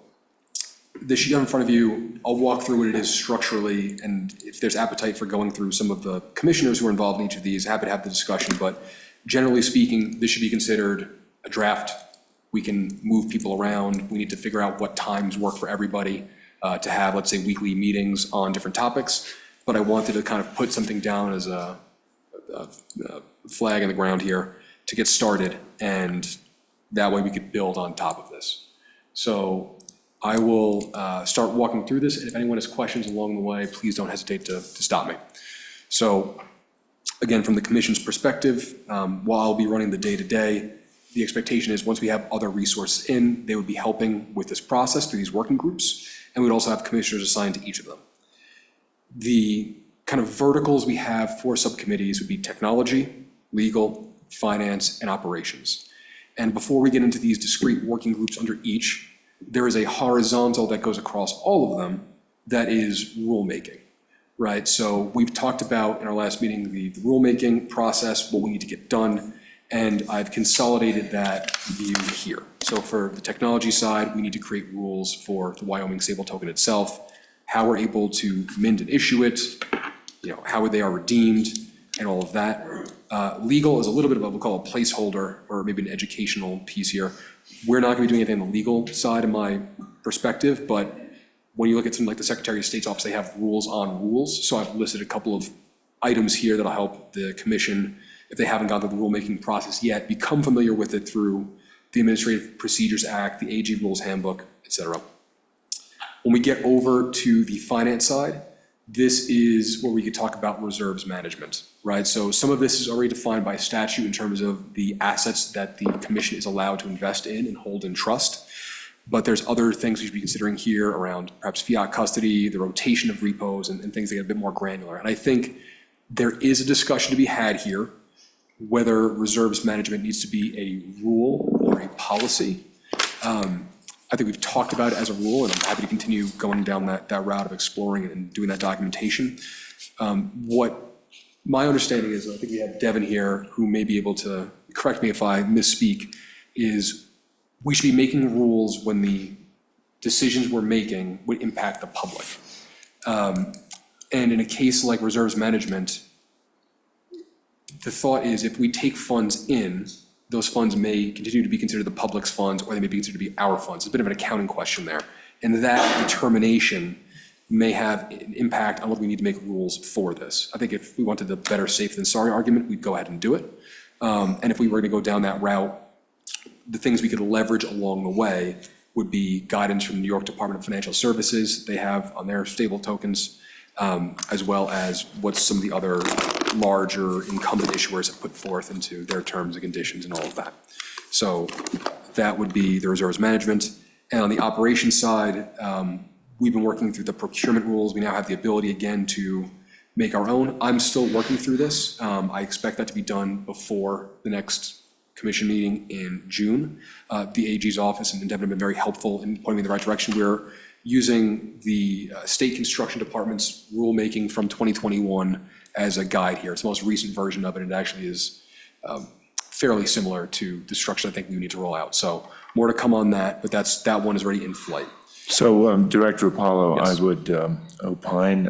this sheet in front of you, I'll walk through what it is structurally, and if there's appetite for going through some of the commissioners who are involved in each of these, happy to have the discussion, but generally speaking, this should be considered a draft. We can move people around. We need to figure out what times work for everybody to have, let's say, weekly meetings on different topics. But I wanted to kind of put something down as a flag in the ground here to get started, and that way we could build on top of this. So I will start walking through this, and if anyone has questions along the way, please don't hesitate to stop me. So again, from the commission's perspective, while I'll be running the day-to-day, the expectation is once we have other resources in, they would be helping with this process through these working groups, and we'd also have commissioners assigned to each of them. The kind of verticals we have for subcommittees would be technology, legal, finance, and operations. And before we get into these discrete working groups under each, there is a horizontal that goes across all of them that is rulemaking, right? So we've talked about in our last meeting the rulemaking process, what we need to get done, and I've consolidated that view here. So for the technology side, we need to create rules for the Wyoming stable token itself, how we're able to mint and issue it, how they are redeemed, and all of that. Legal is a little bit of what we'll call a placeholder, or maybe an educational piece here. We're not going to be doing anything on the legal side, in my perspective, but when you look at something like the Secretary of State's office, they have rules on rules. So I've listed a couple of items here that'll help the commission, if they haven't gone through the rulemaking process yet, become familiar with it through the Administrative Procedures Act, the AG Rules Handbook, et cetera. When we get over to the finance side, this is where we could talk about reserves management, right? So some of this is already defined by statute in terms of the assets that the commission is allowed to invest in and hold in trust. But there's other things we should be considering here around perhaps fiat custody, the rotation of repos, and things that get a bit more granular. And I think there is a discussion to be had here, whether reserves management needs to be a rule or a policy. I think we've talked about it as a rule, and I'm happy to continue going down that route of exploring and doing that documentation. What my understanding is, I think we have Devin here who may be able to correct me if I misspeak, is we should be making rules when the decisions we're making would impact the public. And in a case like reserves management, the thought is if we take funds in, those funds may continue to be considered the public's funds, or they may be considered to be our funds. It's a bit of an accounting question there. And that determination may have an impact on whether we need to make rules for this. I think if we wanted the better safe than sorry argument, we'd go ahead and do it. And if we were to go down that route, the things we could leverage along the way would be guidance from the New York Department of Financial Services they have on their stable tokens, as well as what some of the other larger incumbent issuers have put forth into their terms and conditions and all of that. So that would be the reserves management. And on the operations side, we've been working through the procurement rules. We now have the ability again to make our own. I'm still working through this. I expect that to be done before the next commission meeting in June. The AG's office and Devin have been very helpful in pointing me in the right direction. We're using the state construction department's rulemaking from 2021 as a guide here. It's the most recent version of it. It actually is fairly similar to the structure I think we need to roll out. So more to come on that, but that one is already in flight. So Director Apollo, Yes. I would opine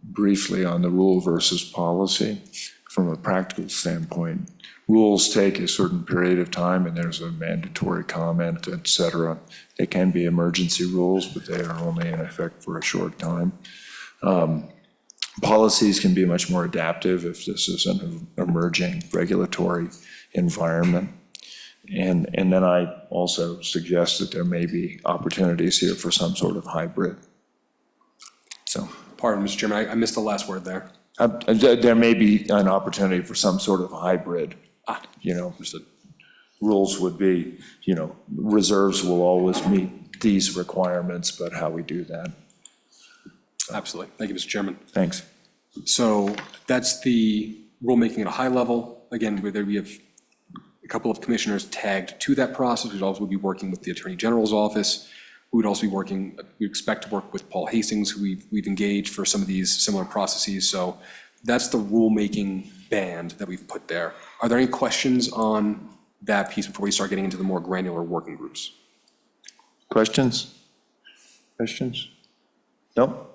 briefly on the rule versus policy from a practical standpoint. Rules take a certain period of time and there's a mandatory comment, et cetera. They can be emergency rules, but they are only in effect for a short time. Policies can be much more adaptive if this is an emerging regulatory environment. And then I also suggest that there may be opportunities here for some sort of hybrid. So Pardon, Mr. Chairman, I missed the last word there. there may be an opportunity for some sort of hybrid. Understood. Rules would be, reserves will always meet these requirements, but how we do that. Absolutely. Thank you, Mr. Chairman. Thanks. So that's the rulemaking at a high level. Again, we have a couple of commissioners tagged to that process. We'd also be working with the Attorney General's office. We would also be working, we expect to work with Paul Hastings, who we've engaged for some of these similar processes. So that's the rulemaking band that we've put there. Are there any questions on that piece before we start getting into the more granular working groups? Questions? Questions? Nope.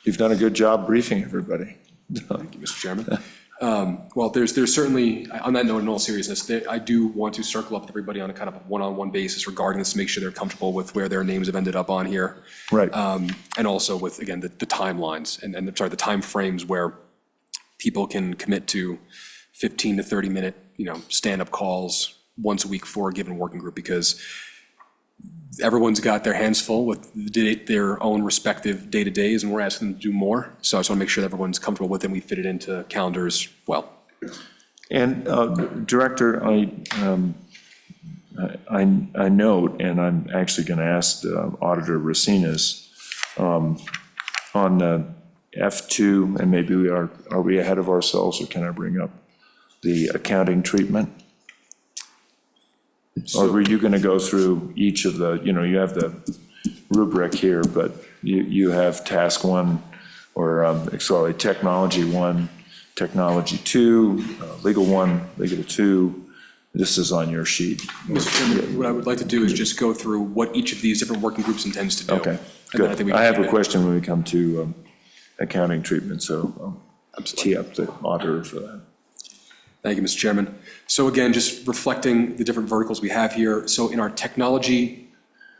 You've done a good job briefing everybody. Thank you, Mr. Chairman. Well, there's certainly, on that note, in all seriousness, I do want to circle up with everybody on a kind of a one-on-one basis regarding this to make sure they're comfortable with where their names have ended up on here. Right. And also with, again, the timelines and the timeframes where people can commit to 15 to 30-minute, stand-up calls once a week for a given working group, because everyone's got their hands full with their own respective day-to-days, and we're asking them to do more. So I just want to make sure that everyone's comfortable with it, and we fit it into calendars well. And Director, I note, and I'm actually going to ask Auditor Racinas on F2, and maybe are we ahead of ourselves, or can I bring up the accounting treatment? Or were you going to go through each of the, you have the rubric here, but you have task one, or technology one, technology two, legal one, legal two. This is on your sheet. Mr. Chairman, what I would like to do is just go through what each of these different working groups intends to do. Okay, And then I think good. we I can have keep a it- question when we come to accounting treatment, so I'll tee up the auditor for that. Thank you, Mr. Chairman. So again, just reflecting the different verticals we have here. So in our technology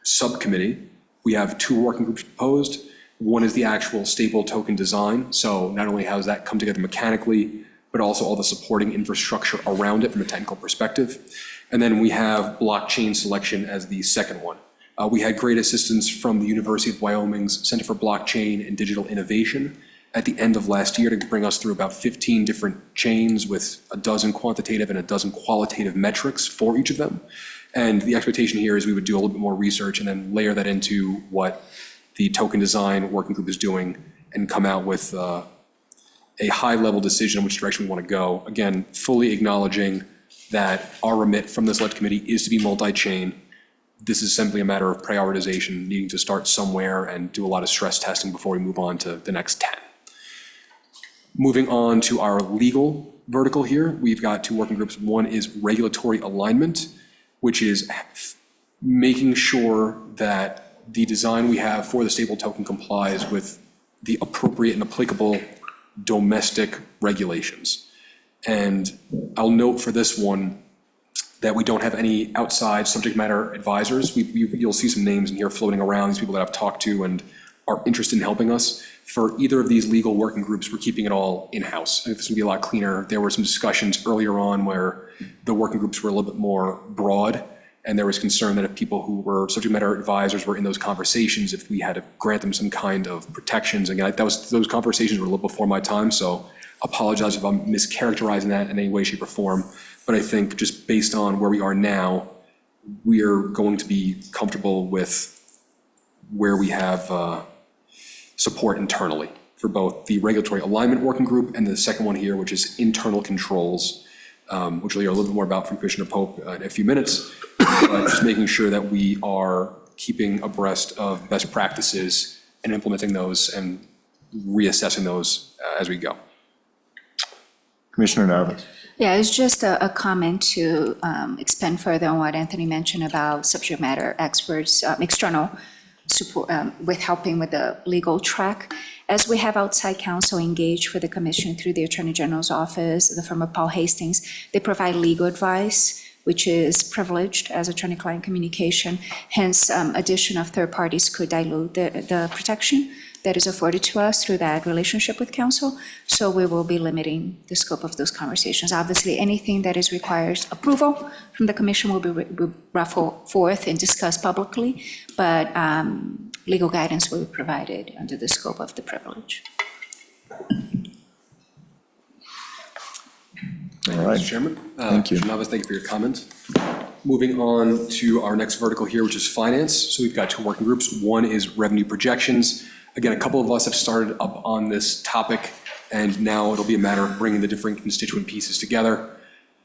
subcommittee, we have two working groups proposed. One is the actual stable token design. So not only how does that come together mechanically, but also all the supporting infrastructure around it from a technical perspective. And then we have blockchain selection as the second one. We had great assistance from the University of Wyoming's Center for Blockchain and Digital Innovation at the end of last year to bring us through about 15 different chains with a dozen quantitative and a dozen qualitative metrics for each of them. And the expectation here is we would do a little bit more research and then layer that into what the token design working group is doing and come out with a high-level decision in which direction we want to go. Again, fully acknowledging that our remit from this select committee is to be multi-chain. This is simply a matter of prioritization, needing to start somewhere and do a lot of stress testing before we move on to the next 10. Moving on to our legal vertical here, we've got two working groups. One is regulatory alignment, which is making sure that the design we have for the stable token complies with the appropriate and applicable domestic regulations. And I'll note for this one that we don't have any outside subject matter advisors. You'll see some names in here floating around, these people that I've talked to and are interested in helping us. For either of these legal working groups, we're keeping it all in-house. I think this would be a lot cleaner. There were some discussions earlier on where the working groups were a little bit more broad, and there was concern that if people who were subject matter advisors were in those conversations, if we had to grant them some kind of protections. Again, those conversations were a little before my time, so apologize if I'm mischaracterizing that in any way, shape, or form. But I think just based on where we are now, we are going to be comfortable with where we have support internally. for both the regulatory alignment working group and the second one here, which is internal controls, which we'll hear a little bit more about from Commissioner Pope in a few minutes. But just making sure that we are keeping abreast of best practices and implementing those and reassessing those as we go. Commissioner Navas. Yeah, it's just a comment to expand further on what Anthony mentioned about subject matter experts, external support, with helping with the legal track. As we have outside counsel engaged for the commission through the Attorney General's office, the firm of Paul Hastings, they provide legal advice, which is privileged as attorney-client communication. Hence, addition of third parties could dilute the protection that is afforded to us through that relationship with counsel. So we will be limiting the scope of those conversations. Obviously, anything that is requires approval from the commission will be brought forth and discussed publicly, but legal guidance will be provided under the scope of the privilege. All right. Mr. Chairman. Thank you. Commissioner Navas, thank you for your comments. Moving on to our next vertical here, which is finance. So we've got two working groups. One is revenue projections. Again, a couple of us have started up on this topic, and now it'll be a matter of bringing the different constituent pieces together.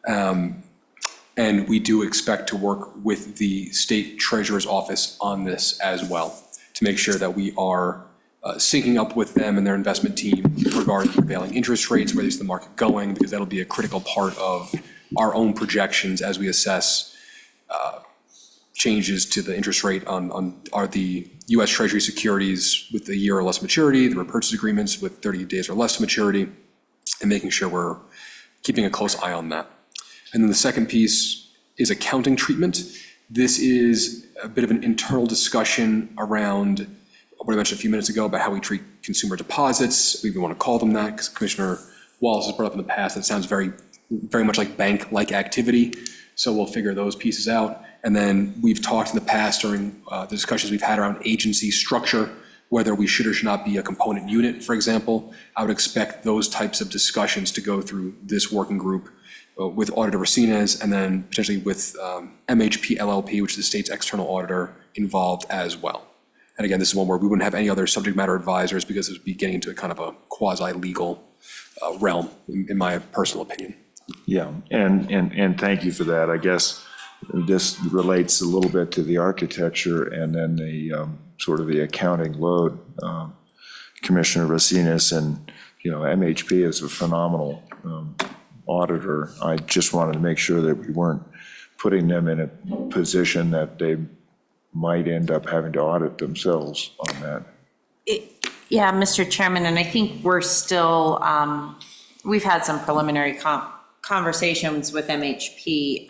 And we do expect to work with the state treasurer's office on this as well, to make sure that we are syncing up with them and their investment team regarding prevailing interest rates, where is the market going, because that'll be a critical part of our own projections as we assess changes to the interest rate on the U.S. Treasury securities with a year or less maturity, the repurchase agreements with 30 days or less to maturity, and making sure we're keeping a close eye on that. And then the second piece is accounting treatment. This is a bit of an internal discussion around what I mentioned a few minutes ago about how we treat consumer deposits. We even want to call them that because Commissioner Wallace has brought up in the past that sounds very, very much like bank-like activity. So we'll figure those pieces out. And then we've talked in the past during the discussions we've had around agency structure, whether we should or should not be a component unit, for example. I would expect those types of discussions to go through this working group with Auditor Racines, and then potentially with MHP LLP, which is the state's external auditor, involved as well. And again, this is one where we wouldn't have any other subject matter advisors because it would be getting into a kind of a quasi-legal realm, in my personal opinion. Yeah, and thank you for that. I guess this relates a little bit to the architecture and then the sort of the accounting load. Commissioner Racines and, MHP is a phenomenal auditor. I just wanted to make sure that we weren't putting them in a position that they might end up having to audit themselves on that. Yeah, Mr. Chairman, and I think we're still, we've had some preliminary conversations with MHP,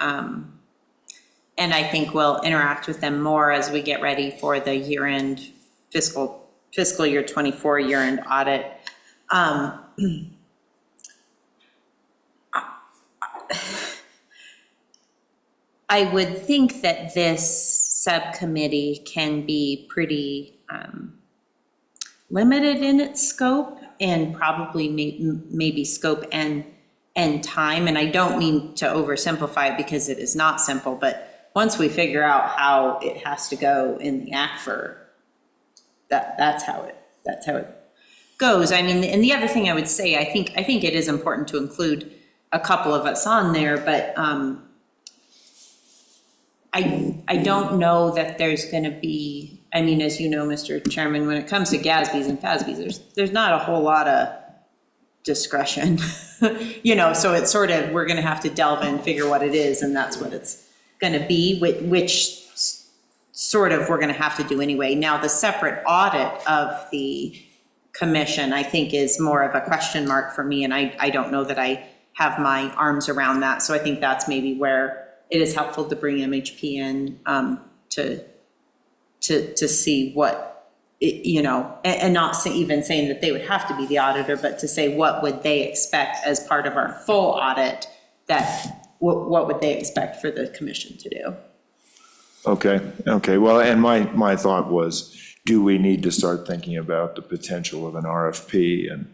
and I think we'll interact with them more as we get ready for the year-end fiscal year 24 year-end audit. I would think that this subcommittee can be pretty limited in its scope, and probably maybe scope and time. And I don't mean to oversimplify it because it is not simple, but once we figure out how it has to go in the ACFR, that's how it goes. I mean, and the other thing I would say, I think it is important to include a couple of us on there, but I don't know that there's going to be, I mean, as you know, Mr. Chairman, when it comes to GASBs and FASBs, there's not a whole lot of discretion, so it's sort of, we're going to have to delve in, figure what it is, and that's what it's going to be, which sort of we're going to have to do anyway. Now, the separate audit of the commission, I think, is more of a question mark for me, and I don't know that I have my arms around that. So I think that's maybe where it is helpful to bring MHP in to see what, and not even saying that they would have to be the auditor, but to say what would they expect as part of our full audit, that what would they expect for the commission to do? Okay, well, and my thought was, do we need to start thinking about the potential of an RFP and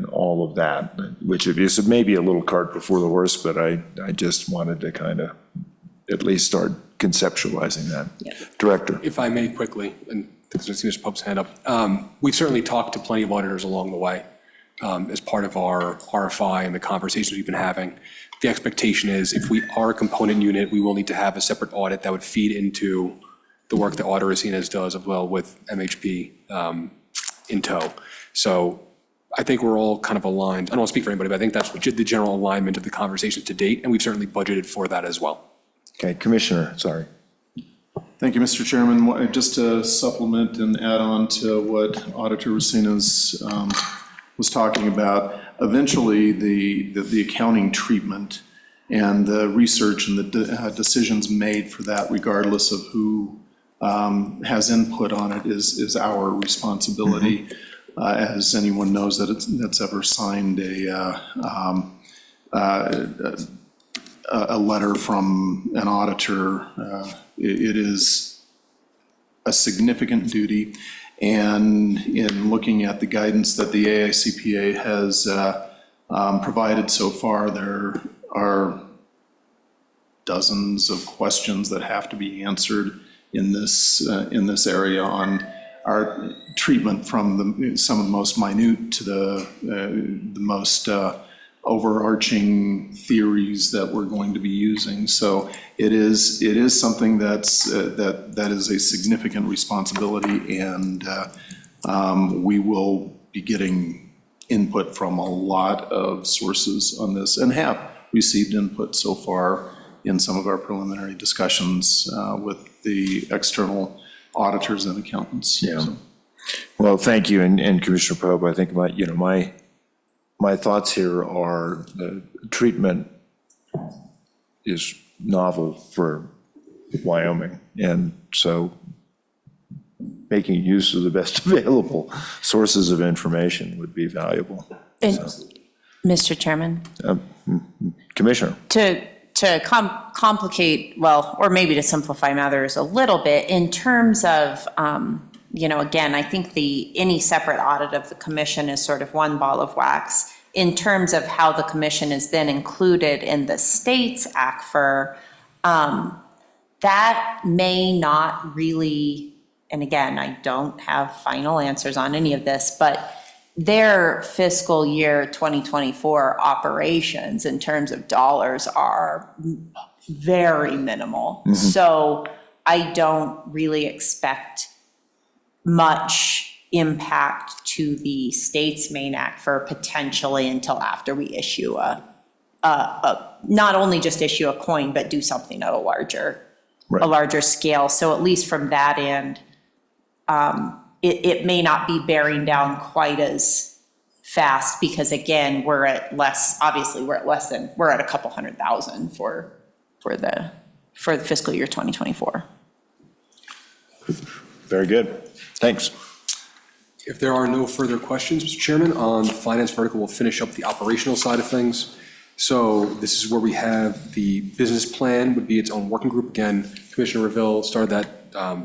all of that, which is maybe a little cart before the horse, but I just wanted to kind of at least start conceptualizing that. Yeah. Director. If I may quickly, and I see Mr. Pope's hand up. We've certainly talked to plenty of auditors along the way as part of our RFI and the conversations we've been having. The expectation is if we are a component unit, we will need to have a separate audit that would feed into the work that Auditor Racines does as well with MHP in tow. So I think we're all kind of aligned. I don't want to speak for anybody, but I think that's the general alignment of the conversations to date, and we've certainly budgeted for that as well. Okay, Commissioner, sorry. Thank you, Mr. Chairman. Just to supplement and add on to what Auditor Racines was talking about, eventually the accounting treatment and the research and the decisions made for that, regardless of who has input on it, is our responsibility. As anyone knows that's ever signed a letter from an auditor, it is a significant duty. And in looking at the guidance that the AICPA has provided so far, there are dozens of questions that have to be answered in this area on our treatment from some of the most minute to the most overarching theories that we're going to be using. So it is something that is a significant responsibility, and we will be getting input from a lot of sources on this, and have received input so far in some of our preliminary discussions with the external auditors and accountants. Yeah. So. Well, thank you, and Commissioner Pope, I think my thoughts here are the treatment is novel for Wyoming, and so making use of the best available sources of information would be valuable. Mr. Chairman, Commissioner? to complicate, well, or maybe to simplify matters a little bit, in terms of, again, I think any separate audit of the commission is sort of one ball of wax. In terms of how the commission is then included in the state's ACFR, that may not really, and again, I don't have final answers on any of this, but their fiscal year 2024 operations in terms of dollars are very minimal. So I don't really expect much impact to the state's main ACFR potentially until after we issue not only just issue a coin, but do something at a larger scale. So at least from that end, it may not be bearing down quite as fast, because again, we're at a couple 100,000 for the fiscal year 2024. Very good. Thanks. If there are no further questions, Mr. Chairman, on the finance vertical, we'll finish up the operational side of things. So this is where we have the business plan would be its own working group. Again, Commissioner Reville started that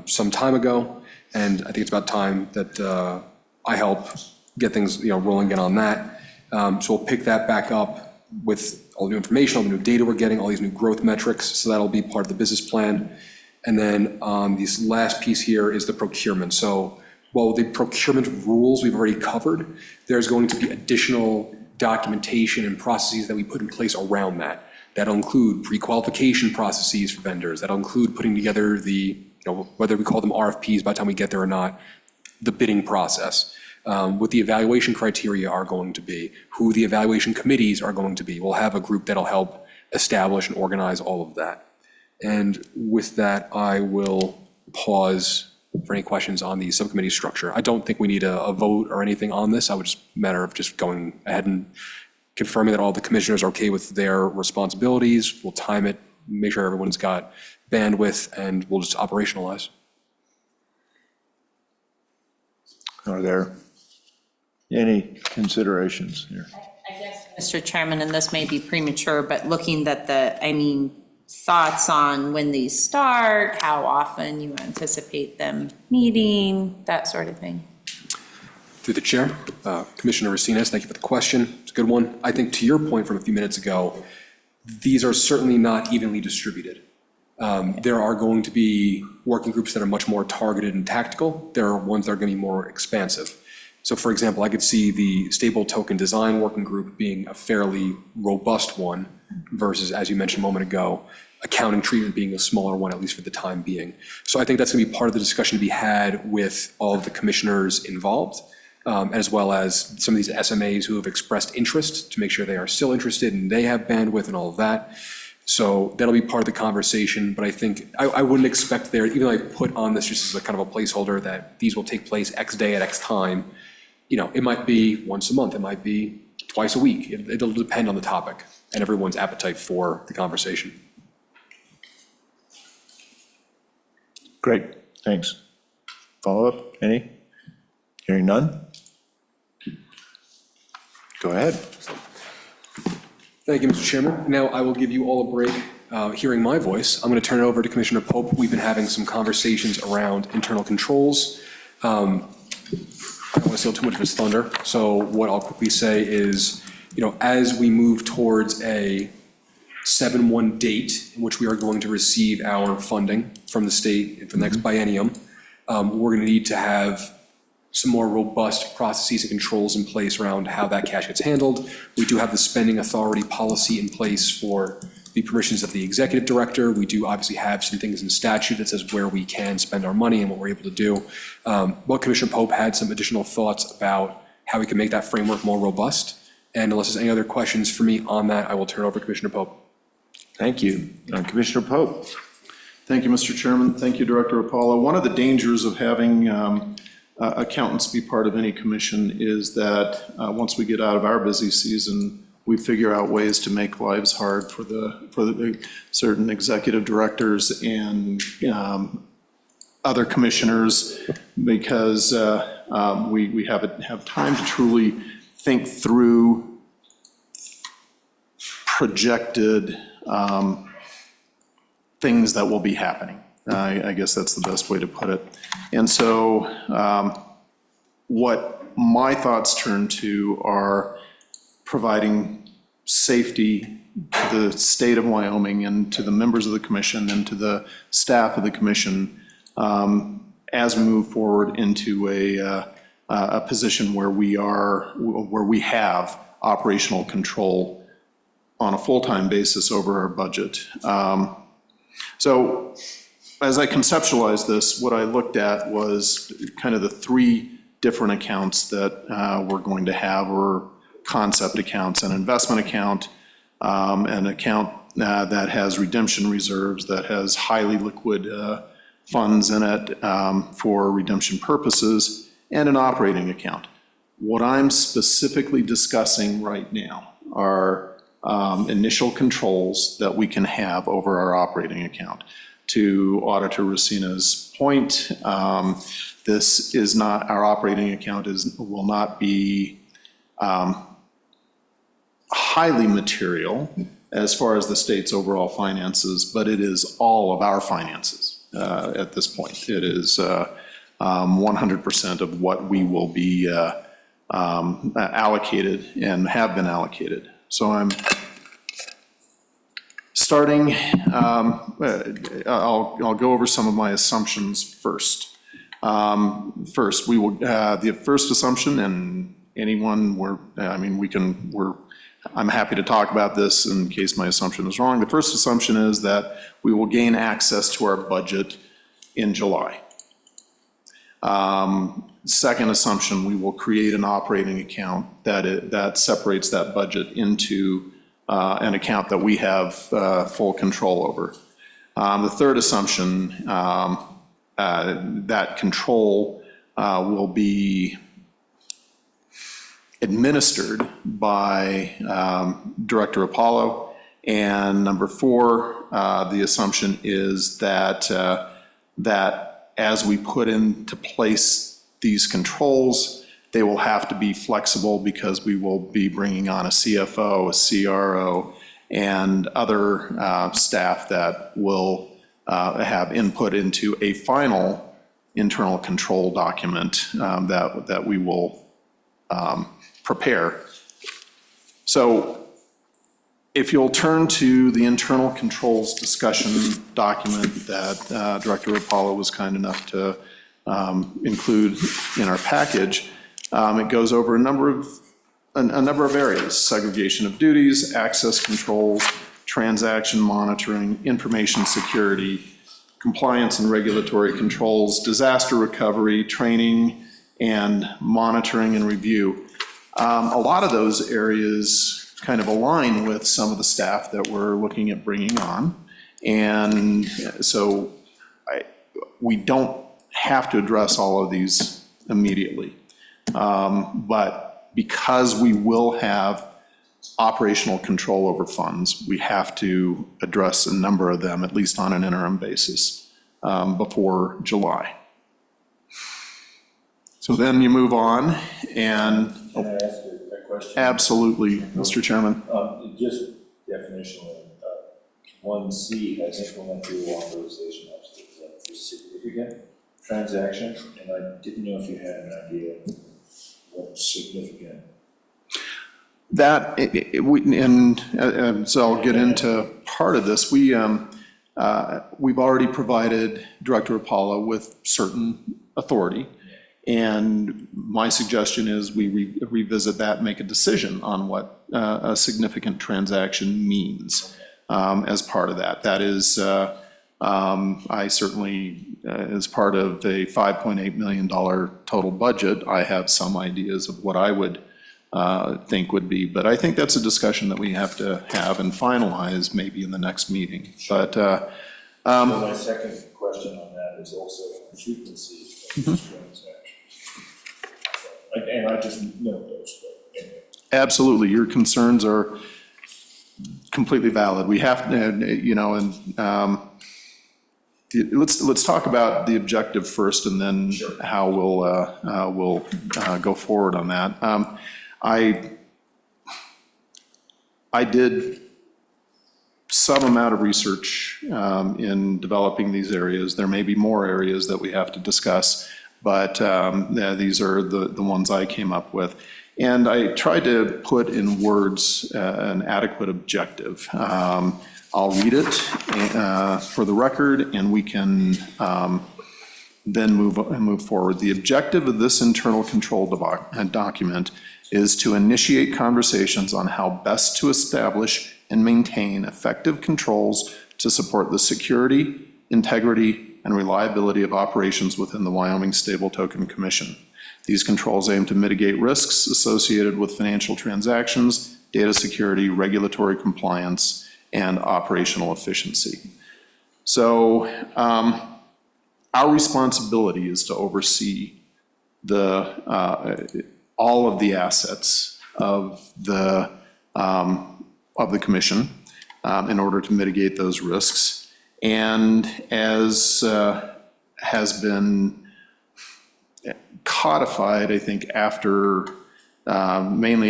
some time ago, and I think it's about time that I help get things rolling again on that. So we'll pick that back up with all the new information, all the new data we're getting, all these new growth metrics. So that'll be part of the business plan. And then this last piece here is the procurement. So while the procurement rules we've already covered, there's going to be additional documentation and processes that we put in place around that. That'll include pre-qualification processes for vendors. That'll include putting together whether we call them RFPs by the time we get there or not, the bidding process, what the evaluation criteria are going to be, who the evaluation committees are going to be. We'll have a group that'll help establish and organize all of that. And with that, I will pause for any questions on the subcommittee structure. I don't think we need a vote or anything on this. I would just matter of just going ahead and confirming that all the commissioners are okay with their responsibilities. We'll time it, make sure everyone's got bandwidth, and we'll just operationalize. Are there any considerations here? I guess, Mr. Chairman, and this may be premature, but looking at thoughts on when these start, how often you anticipate them meeting, that sort of thing. Through the chair, Commissioner Racines, thank you for the question. It's a good one. I think to your point from a few minutes ago, these are certainly not evenly distributed. There are going to be working groups that are much more targeted and tactical. There are ones that are going to be more expansive. So for example, I could see the stable token design working group being a fairly robust one versus, as you mentioned a moment ago, accounting treatment being a smaller one, at least for the time being. So I think that's going to be part of the discussion to be had with all of the commissioners involved, as well as some of these SMAs who have expressed interest to make sure they are still interested and they have bandwidth and all of that. So that'll be part of the conversation, but I think, I wouldn't expect there, even though I put on this just as a kind of a placeholder that these will take place X day at X time, it might be once a month, it might be twice a week. It'll depend on the topic and everyone's appetite for the conversation. Great, thanks. Follow-up, any? Hearing none? Go ahead. Thank you, Mr. Chairman. Now I will give you all a break hearing my voice. I'm going to turn it over to Commissioner Pope. We've been having some conversations around internal controls. I don't want to steal too much of his thunder, so what I'll quickly say is, as we move towards a 7/1 date in which we are going to receive our funding from the state for the next biennium, we're going to need to have some more robust processes and controls in place around how that cash gets handled. We do have the spending authority policy in place for the permissions of the executive director. We do obviously have some things in statute that says where we can spend our money and what we're able to do. But Commissioner Pope had some additional thoughts about how we can make that framework more robust. And unless there's any other questions for me on that, I will turn it over to Commissioner Pope. Thank you. Commissioner Pope. Thank you, Mr. Chairman. Thank you, Director Apollo. One of the dangers of having accountants be part of any commission is that once we get out of our busy season, we figure out ways to make lives hard for the certain executive directors and other commissioners, because we have time to truly think through projected things that will be happening. I guess that's the best way to put it. And so what my thoughts turn to are providing safety to the state of Wyoming and to the members of the commission and to the staff of the commission as we move forward into a position where we have operational control on a full-time basis over our budget. So as I conceptualized this, what I looked at was kind of the three different accounts that we're going to have, or concept accounts: an investment account, an account that has redemption reserves, that has highly liquid funds in it for redemption purposes, and an operating account. What I'm specifically discussing right now are initial controls that we can have over our operating account. To Auditor Racina's point, this is not, our operating account will not be highly material as far as the state's overall finances, but it is all of our finances at this point. It is 100% of what we will be allocated and have been allocated. So I'm starting, I'll go over some of my assumptions first. First, we will, the first assumption, and anyone, I'm happy to talk about this in case my assumption is wrong. The first assumption is that we will gain access to our budget in July. Second assumption, we will create an operating account that separates that budget into an account that we have full control over. The third assumption, that control will be administered by Director Apollo. And number four, the assumption is that as we put into place these controls, they will have to be flexible because we will be bringing on a CFO, a CRO, and other staff that will have input into a final internal control document that we will prepare. So If you'll turn to the internal controls discussion document that Director Rapallo was kind enough to include in our package, it goes over a number of areas: segregation of duties, access controls, transaction monitoring, information security, compliance and regulatory controls, disaster recovery, training, and monitoring and review. A lot of those areas kind of align with some of the staff that we're looking at bringing on. And so we don't have to address all of these immediately. But because we will have operational control over funds, we have to address a number of them, at least on an interim basis, before July. So then you move on and. Can I ask you a question? Absolutely, Mr. Chairman. Just definitionally, 1C has implemented authorization for significant transactions, and I didn't know if you had an idea what significant. That, and so I'll get into part of this. We've already provided Director Rapallo with certain authority. And my suggestion is we revisit that and make a decision on what a significant transaction means as part of that. That is, I certainly, as part of a $5.8 million total budget, I have some ideas of what I would think would be. But I think that's a discussion that we have to have and finalize maybe in the next meeting. But So my second question on that is also the frequency of these transactions. And I just know those, but anyway. absolutely, your concerns are completely valid. We have, let's talk about the objective first, and then how we'll go forward on that. I did some amount of research in developing these areas. There may be more areas that we have to discuss, but these are the ones I came up with. And I tried to put in words an adequate objective. I'll read it for the record, and we can then move forward. The objective of this internal control document is to initiate conversations on how best to establish and maintain effective controls to support the security, integrity, and reliability of operations within the Wyoming Stable Token Commission. These controls aim to mitigate risks associated with financial transactions, data security, regulatory compliance, and operational efficiency. So our responsibility is to oversee all of the assets of the commission in order to mitigate those risks. And as has been codified, I think, mainly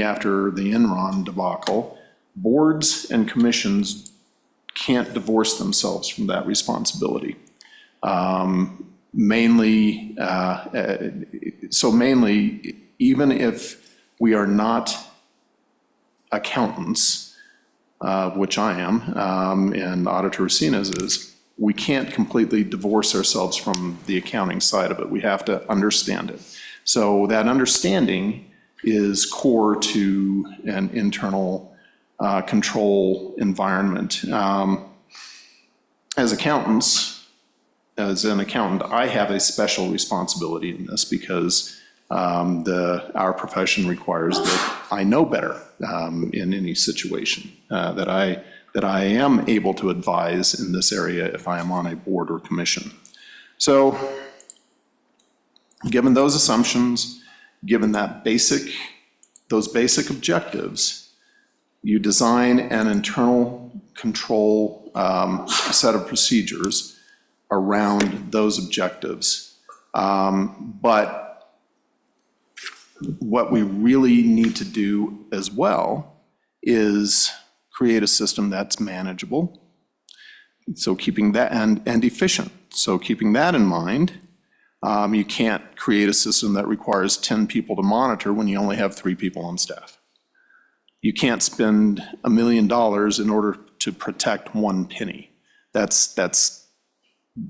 after the Enron debacle, boards and commissions can't divorce themselves from that responsibility. Mainly, even if we are not accountants, which I am, and Auditor Sinas is, we can't completely divorce ourselves from the accounting side of it. We have to understand it. So that understanding is core to an internal control environment. As accountants, as an accountant, I have a special responsibility in this because our profession requires that I know better in any situation, that I am able to advise in this area if I am on a board or commission. So, given those assumptions, given those basic objectives, you design an internal control set of procedures around those objectives. But what we really need to do as well is create a system that's manageable. So keeping that, and efficient. So keeping that in mind, you can't create a system that requires 10 people to monitor when you only have 3 people on staff. you can't spend $1 million in order to protect one penny. That's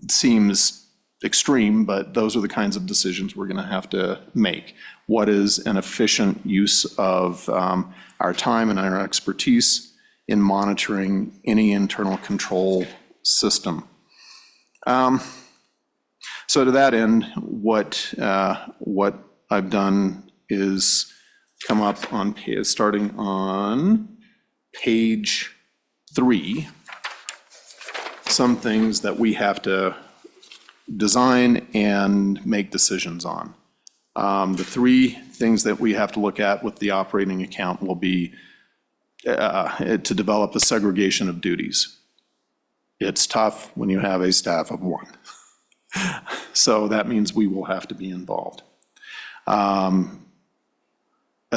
seems extreme, but those are the kinds of decisions we're going to have to make. What is an efficient use of our time and our expertise in monitoring any internal control system? So to that end, what I've done is come up on, starting on page 3, some things that we have to design and make decisions on. The 3 things that we have to look at with the operating account will be to develop a segregation of duties. It's tough when you have a staff of 1. So that means we will have to be involved. A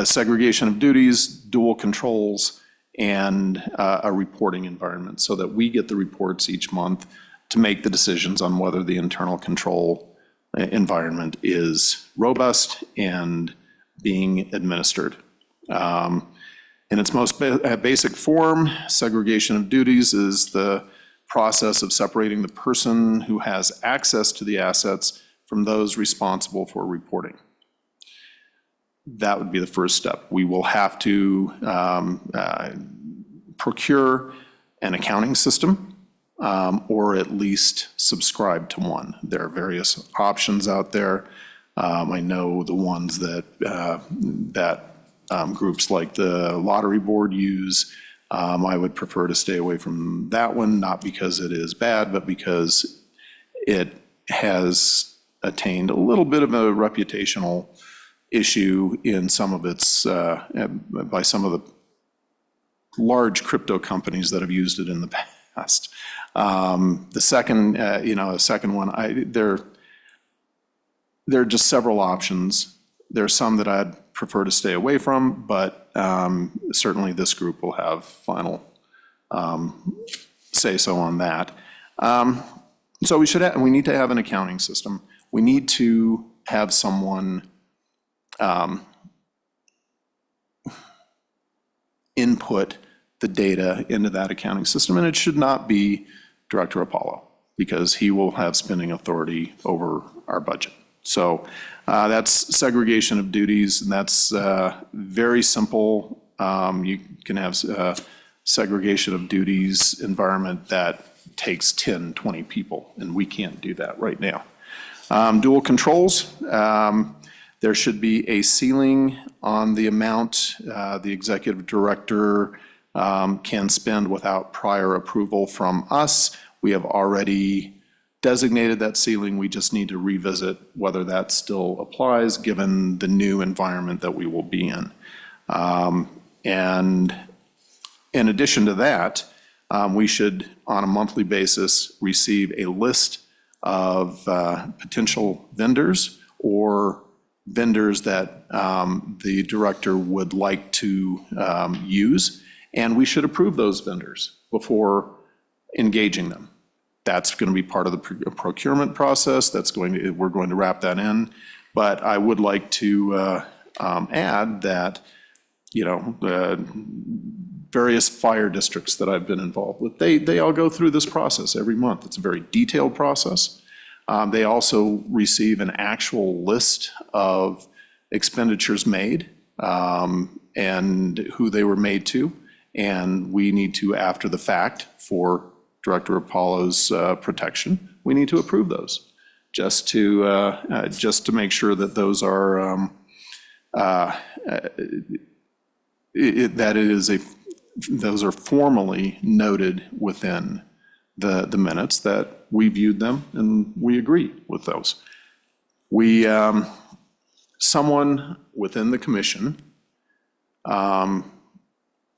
segregation of duties, dual controls, and a reporting environment so that we get the reports each month to make the decisions on whether the internal control environment is robust and being administered. In its most basic form, segregation of duties is the process of separating the person who has access to the assets from those responsible for reporting. That would be the first step. We will have to procure an accounting system, or at least subscribe to one. There are various options out there. I know the ones that groups like the Lottery Board use. I would prefer to stay away from that one, not because it is bad, but because it has attained a little bit of a reputational issue in some of its, by some of the large crypto companies that have used it in the past. The second, a second one, there are just several options. There are some that I'd prefer to stay away from, but certainly this group will have final say-so on that. So we need to have an accounting system. We need to have someone input the data into that accounting system, and it should not be Director Apollo, because he will have spending authority over our budget. So that's segregation of duties, and that's very simple. You can have segregation of duties environment that takes 10, 20 people, and we can't do that right now. Dual controls, there should be a ceiling on the amount the executive director can spend without prior approval from us. We have already designated that ceiling. We just need to revisit whether that still applies, given the new environment that we will be in. And in addition to that, we should, on a monthly basis, receive a list of potential vendors or vendors that the director would like to use, and we should approve those vendors before engaging them. That's going to be part of the procurement process. We're going to wrap that in. But I would like to add that, various fire districts that I've been involved with, they all go through this process every month. It's a very detailed process. They also receive an actual list of expenditures made and who they were made to. And we need to, after the fact, for Director Apollo's protection, we need to approve those, just to make sure that those are those are formally noted within the minutes that we viewed them and we agree with those. Someone within the commission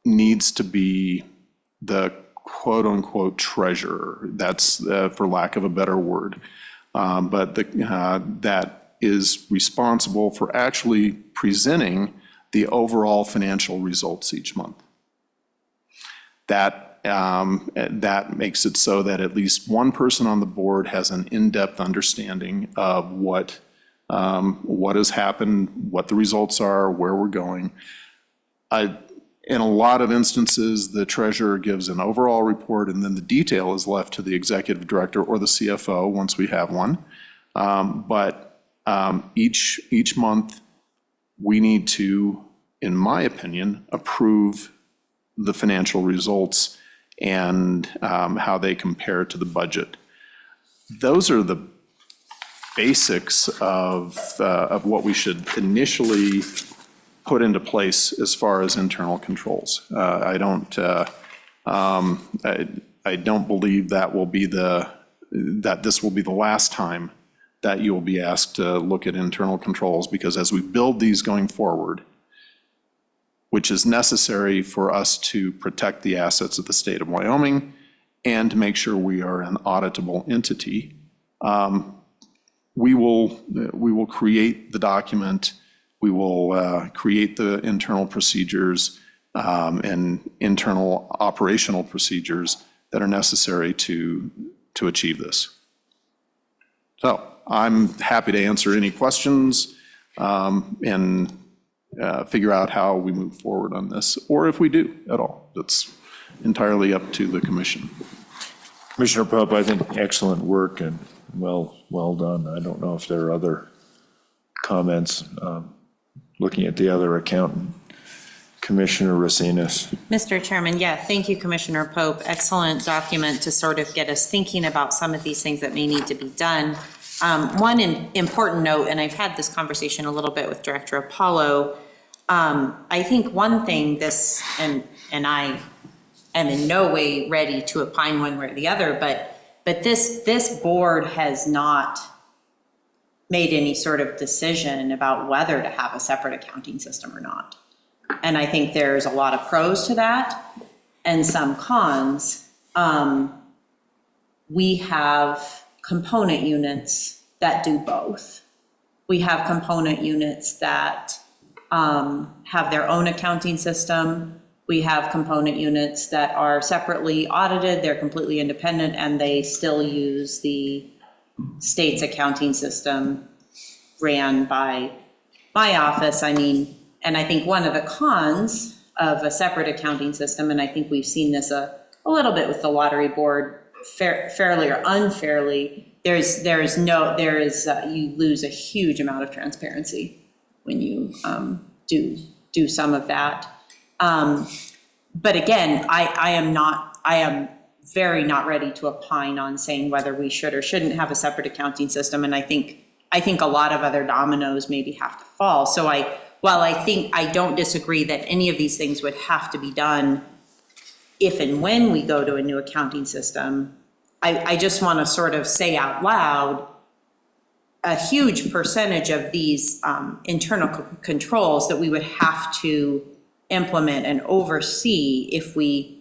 needs to be the quote-unquote treasurer. That's for lack of a better word. But that is responsible for actually presenting the overall financial results each month. That makes it so that at least one person on the board has an in-depth understanding of what has happened, what the results are, where we're going. In a lot of instances, the treasurer gives an overall report, and then the detail is left to the executive director or the CFO, once we have one. But each month, we need to, in my opinion, approve the financial results and how they compare to the budget. Those are the basics of what we should initially put into place as far as internal controls. I don't believe that this will be the last time that you will be asked to look at internal controls, because as we build these going forward, which is necessary for us to protect the assets of the state of Wyoming and to make sure we are an auditable entity, we will create the document, we will create the internal procedures and internal operational procedures that are necessary to achieve this. So I'm happy to answer any questions and figure out how we move forward on this, or if we do at all. That's entirely up to the commission. Commissioner Pope, I think excellent work and well done. I don't know if there are other comments. Looking at the other accountant, Commissioner Racinas. Mr. Chairman, yeah, thank you, Commissioner Pope. Excellent document to sort of get us thinking about some of these things that may need to be done. One important note, and I've had this conversation a little bit with Director Apollo, I think one thing this, and I am in no way ready to opine one way or the other, but this board has not made any sort of decision about whether to have a separate accounting system or not. And I think there's a lot of pros to that and some cons. We have component units that do both. We have component units that have their own accounting system. We have component units that are separately audited, they're completely independent, and they still use the state's accounting system ran by my office. I mean, and I think one of the cons of a separate accounting system, and I think we've seen this a little bit with the lottery board, fairly or unfairly, you lose a huge amount of transparency when you do some of that. But again, I am very not ready to opine on saying whether we should or shouldn't have a separate accounting system. And I think a lot of other dominoes maybe have to fall. So while I don't disagree that any of these things would have to be done if and when we go to a new accounting system, I just want to sort of say out loud, a huge percentage of these internal controls that we would have to implement and oversee if we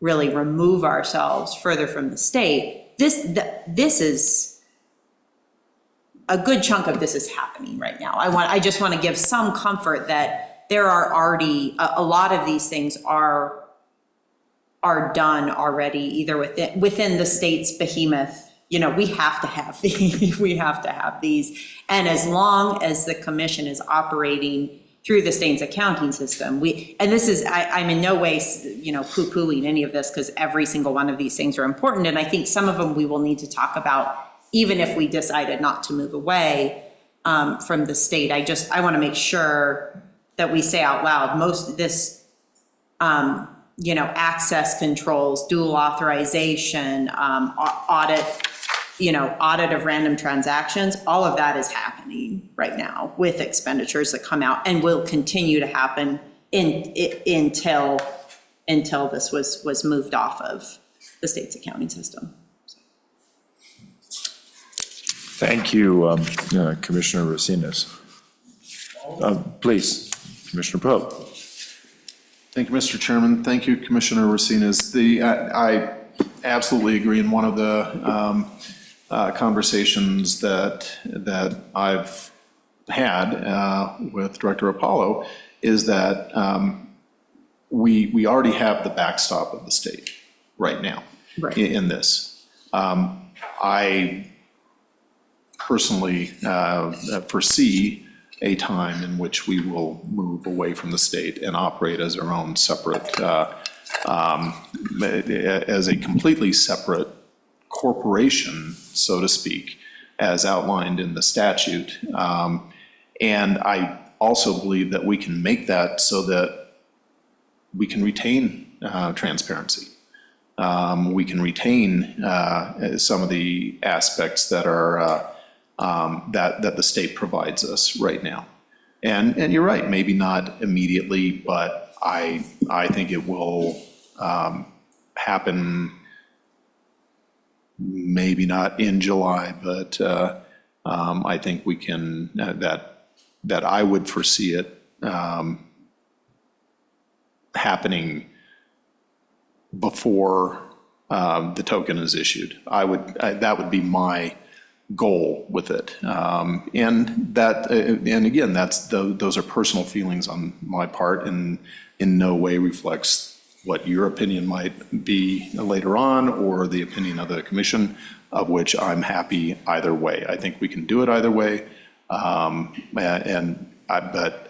really remove ourselves further from the state. This is a good chunk of this is happening right now. I just want to give some comfort that there are already a lot of these things are done already, either within the state's behemoth. You know, we have to have these. And as long as the commission is operating through the state's accounting system, and this is, I'm in no way, poo-pooing any of this, because every single one of these things are important. And I think some of them we will need to talk about, even if we decided not to move away from the state. I want to make sure that we say out loud, most of this, access controls, dual authorization, audit of random transactions, all of that is happening right now with expenditures that come out and will continue to happen until this was moved off of the state's accounting system. Thank you, Commissioner Racinas. Please, Commissioner Pope. Thank you, Mr. Chairman. Thank you, Commissioner Racinas. I absolutely agree. In one of the conversations that I've had with Director Apollo is that we already have the backstop of the state right now in this. I personally foresee a time in which we will move away from the state and operate as our own separate, as a completely separate corporation, so to speak, as outlined in the statute. And I also believe that we can make that so that we can retain transparency. We can retain some of the aspects that are that the state provides us right now. And you're right, maybe not immediately, but I think it will happen, maybe not in July, but I think we can, that I would foresee it happening before the token is issued. That would be my goal with it. And again, those are personal feelings on my part, and in no way reflects what your opinion might be later on, or the opinion of the commission, of which I'm happy either way. I think we can do it either way. But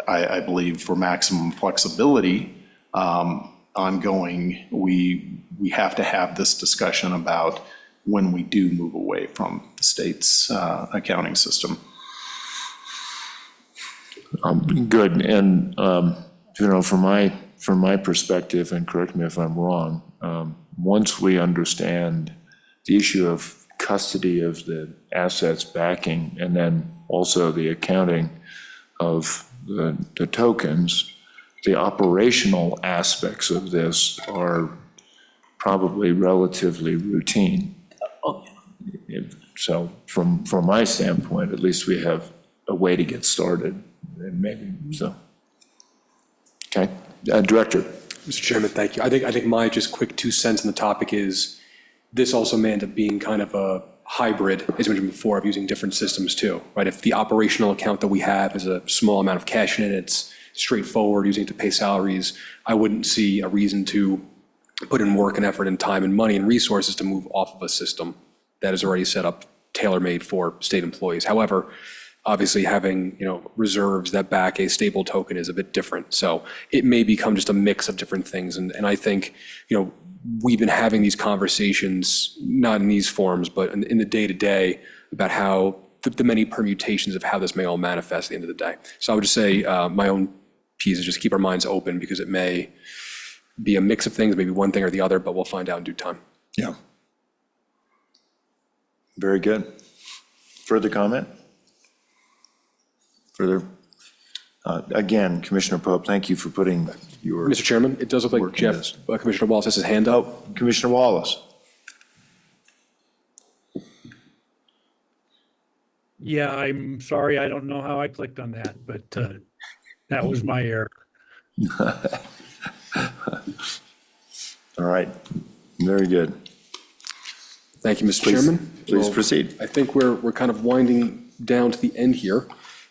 I believe for maximum flexibility, ongoing, we have to have this discussion about when we do move away from the state's accounting system. Good, and, from my perspective, and correct me if I'm wrong, once we understand the issue of custody of the assets backing, and then also the accounting of the tokens, the operational aspects of this are probably relatively routine. So from my standpoint, at least we have a way to get started, and maybe, so. Okay, Director. Mr. Chairman, thank you. I think my just quick 2 cents on the topic is, this also may end up being kind of a hybrid, as mentioned before, of using different systems too, right? If the operational account that we have is a small amount of cash in it, it's straightforward, using it to pay salaries, I wouldn't see a reason to put in work and effort and time and money and resources to move off of a system that is already set up, tailor-made for state employees. However, obviously having, reserves that back a stable token is a bit different. So it may become just a mix of different things. And I think, we've been having these conversations, not in these forms, but in the day-to-day, about how the many permutations of how this may all manifest at the end of the day. So I would just say my own piece is just keep our minds open, because it may be a mix of things, maybe one thing or the other, but we'll find out in due time. Yeah. Very good. Further comment? Further? Again, Commissioner Pope, thank you for putting your. Mr. Chairman, it does look like Working this. Commissioner Wallace has his hand up. Commissioner Wallace. Yeah, I'm sorry, I don't know how I clicked on that, but that was my error. All right, very good. Thank you, Mr. Chairman. Please Well, proceed. I think we're kind of winding down to the end here.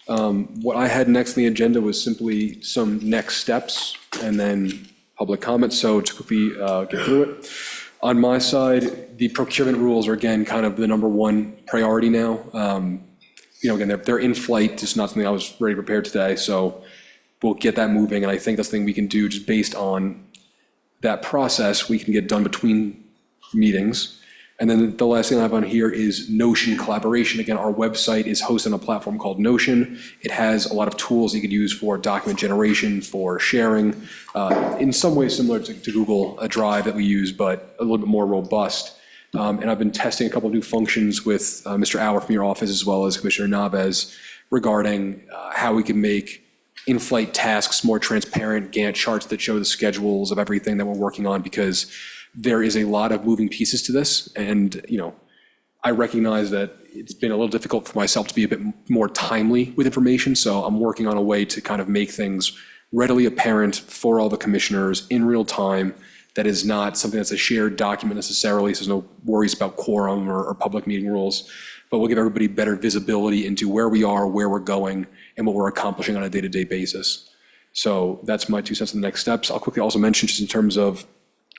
What I had next on the agenda was simply some next steps and then public comments. So to quickly get through it. On my side, the procurement rules are again kind of the number one priority now. Again, they're in flight, just not something I was ready to prepare today. So we'll get that moving. And I think that's the thing we can do just based on that process, we can get done between meetings. And then the last thing I have on here is Notion collaboration. Again, our website is hosted on a platform called Notion. It has a lot of tools you could use for document generation, for sharing, in some ways similar to Google Drive that we use, but a little bit more robust. And I've been testing a couple of new functions with Mr. Auer from your office, as well as Commissioner Nabez, regarding how we can make in-flight tasks more transparent, Gantt charts that show the schedules of everything that we're working on, because there is a lot of moving pieces to this. And, I recognize that it's been a little difficult for myself to be a bit more timely with information. So I'm working on a way to kind of make things readily apparent for all the commissioners in real time. That is not something that's a shared document necessarily, so there's no worries about quorum or public meeting rules. But we'll give everybody better visibility into where we are, where we're going, and what we're accomplishing on a day-to-day basis. So that's my 2 cents on the next steps. I'll quickly also mention, just in terms of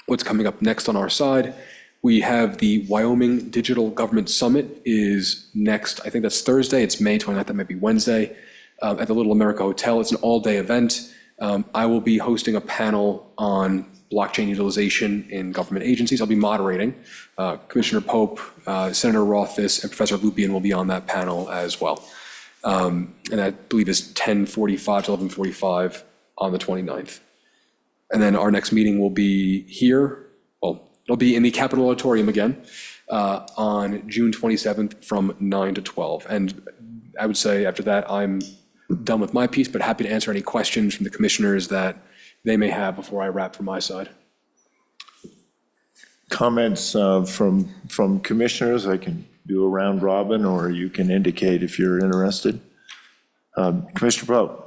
what's coming up next on our side, we have the Wyoming Digital Government Summit is next. I think that's Thursday. It's May 29th. That might be Wednesday. at the Little America Hotel. It's an all-day event. I will be hosting a panel on blockchain utilization in government agencies. I'll be moderating. Commissioner Pope, Senator Rothfuss, and Professor Lupien will be on that panel as well. And I believe it's 10:45 to 11:45 on the 29th. And then our next meeting will be here, well, it'll be in the Capitol Auditorium again, on June 27th from 9 to 12. And I would say after that, I'm done with my piece, but happy to answer any questions from the commissioners that they may have before I wrap from my side. Comments from commissioners? I can do a round robin, or you can indicate if you're interested. Commissioner Pope.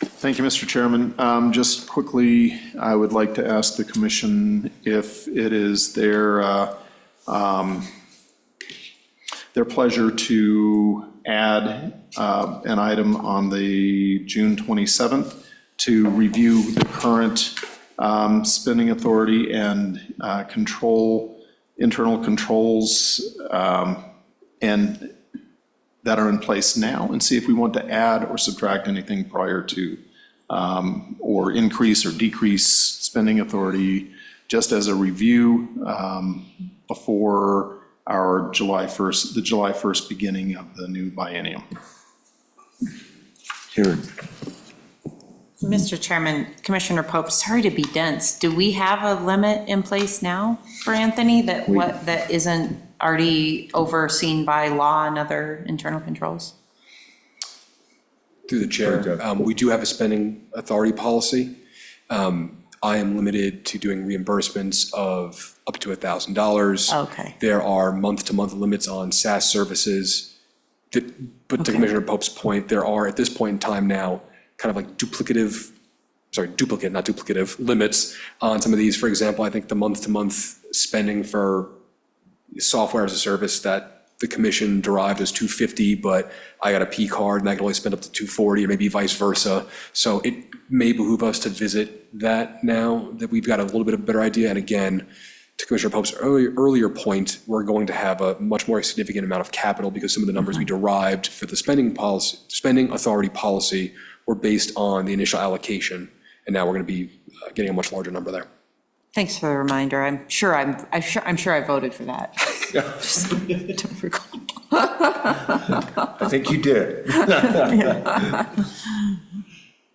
Thank you, Mr. Chairman. Just quickly, I would like to ask the commission if it is their pleasure to add an item on the June 27th to review the current spending authority and internal controls and that are in place now, and see if we want to add or subtract anything prior to, or increase or decrease spending authority, just as a review before our the July 1st beginning of the new biennium. Here. Mr. Chairman, Commissioner Pope, sorry to be dense. Do we have a limit in place now for Anthony that isn't already overseen by law and other internal controls? Through the chair, we do have a spending authority policy. I am limited to doing reimbursements of up to $1,000. Okay. There are month-to-month limits on SaaS services. But to Commissioner Pope's point, there are, at this point in time now, kind of like duplicate, not duplicative, limits on some of these. For example, I think the month-to-month spending for software as a service that the commission derived as $250, but I got a P card and I can only spend up to $240, or maybe vice versa. So it may behoove us to visit that now that we've got a little bit of a better idea. And again, to Commissioner Pope's earlier point, we're going to have a much more significant amount of capital because some of the numbers we derived for the spending authority policy were based on the initial allocation. And now we're going to be getting a much larger number there. Thanks for the reminder. I'm sure I voted for that. Just don't recall. I think you did.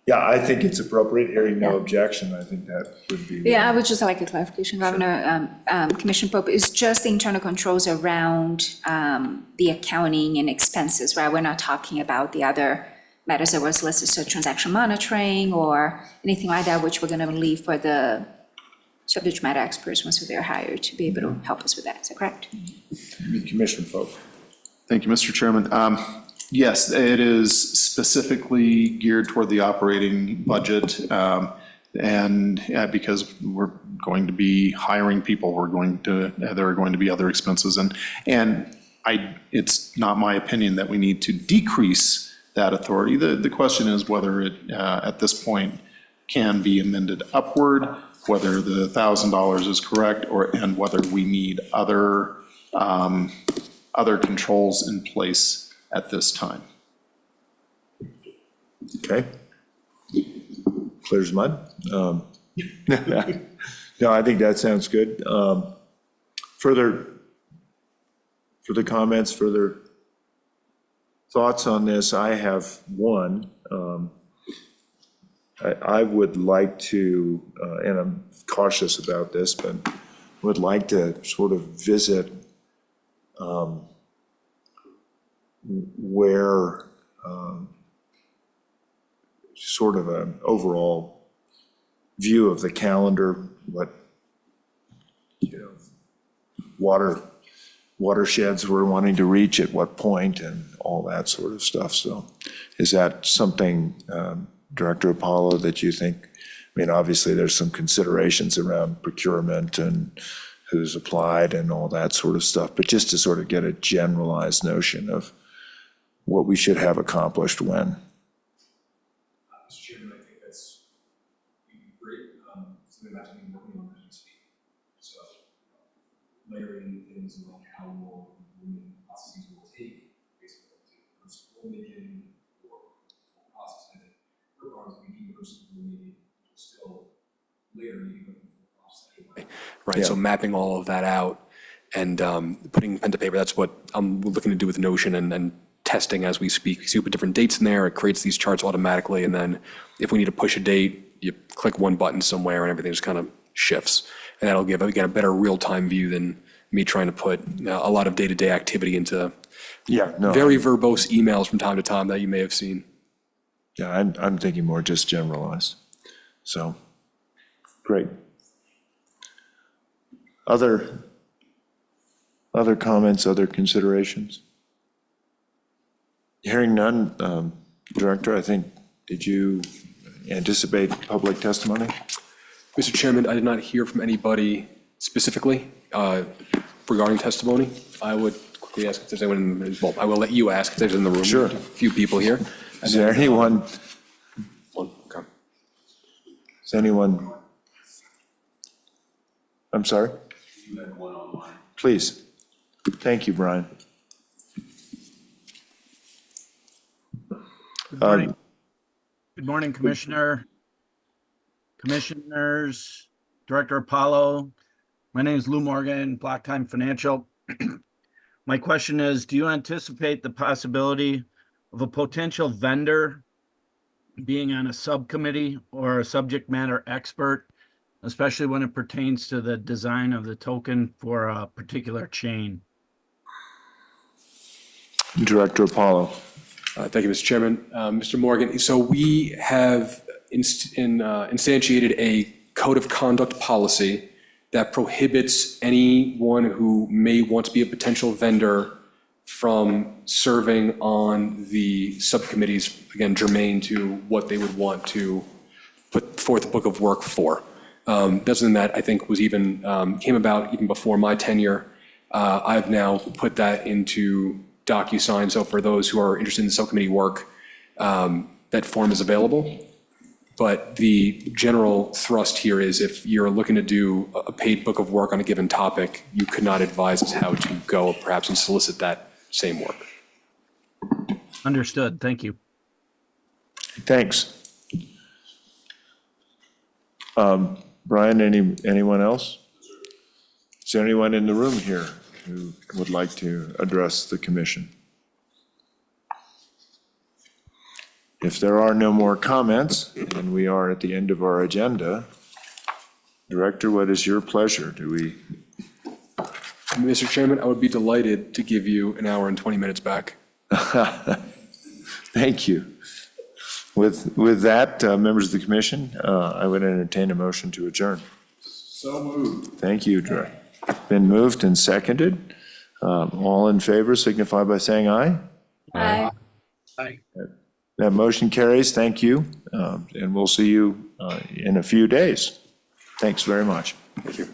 Yeah, I think it's appropriate. Hearing no objection, I think that would be. Yeah, I would just like a clarification, Governor. Commissioner Pope, it's just the internal controls around the accounting and expenses, right? We're not talking about the other matters that was listed, so transaction monitoring or anything like that, which we're going to leave for the subject matter experts once they're hired to be able to help us with that. Is that correct? Commissioner Pope. Thank you, Mr. Chairman. Yes, it is specifically geared toward the operating budget. And because we're going to be hiring people, there are going to be other expenses. And it's not my opinion that we need to decrease that authority. The question is whether it, at this point, can be amended upward, whether the $1,000 is correct, and whether we need other controls in place at this time. Okay. Clear as mud. No, I think that sounds good. Further comments, further thoughts on this? I have one. I would like to, and I'm cautious about this, but would like to sort of visit where sort of an overall view of the calendar, what, watersheds we're wanting to reach at what point and all that sort of stuff. So is that something, Director Apollo, that you think, I mean, obviously there's some considerations around procurement and who's applied and all that sort of stuff, but just to sort of get a generalized notion of what we should have accomplished when. Mr. Chairman, I think that's great. Something that I've been working on as we speak. So layering things and like how long processes will take, basically, to indicating for process, and regardless, we do versus we need still later meeting with the process anyway. Right, so Yeah. mapping all of that out and putting pen to paper, that's what I'm looking to do with Notion and testing as we speak. So you put different dates in there, it creates these charts automatically, and then if we need to push a date, you click one button somewhere and everything just kind of shifts. And that'll give, again, a better real-time view than me trying to put a lot of day-to-day activity into Yeah, no. very verbose emails from time to time that you may have seen. Yeah, I'm thinking more just generalized. So, great. Other comments, other considerations? Hearing none, Director, I think, did you anticipate public testimony? Mr. Chairman, I did not hear from anybody specifically regarding testimony. I would quickly ask if there's anyone, well, I will let you ask if there's in the room. Sure. A few people here. Is there anyone, Okay. is anyone? I'm sorry? Please. Thank you, Brian. Good morning. Good morning, Commissioners, Director Apollo. My name is Lou Morgan, Black Time Financial. My question is, do you anticipate the possibility of a potential vendor being on a subcommittee or a subject matter expert, especially when it pertains to the design of the token for a particular chain? Director Apollo. Thank you, Mr. Chairman. Mr. Morgan, so we have instantiated a code of conduct policy that prohibits anyone who may want to be a potential vendor from serving on the subcommittees, again, germane to what they would want to put forth a book of work for. That's something that I think was even, came about even before my tenure. I've now put that into DocuSign, so for those who are interested in subcommittee work, that form is available. But the general thrust here is if you're looking to do a paid book of work on a given topic, you could not advise us how to go perhaps and solicit that same work. Understood. Thank you. Thanks. Brian, anyone else? Is there anyone in the room here who would like to address the commission? If there are no more comments, and we are at the end of our agenda, Director, what is your pleasure? Do we? Mr. Chairman, I would be delighted to give you an hour and 20 minutes back. Thank you. With that, members of the commission, I would entertain a motion to adjourn. So moved. Thank you, Director. Been moved and seconded. All in favor signify by saying aye. Aye. Aye. That motion carries. Thank you. And we'll see you in a few days. Thanks very much. Thank you.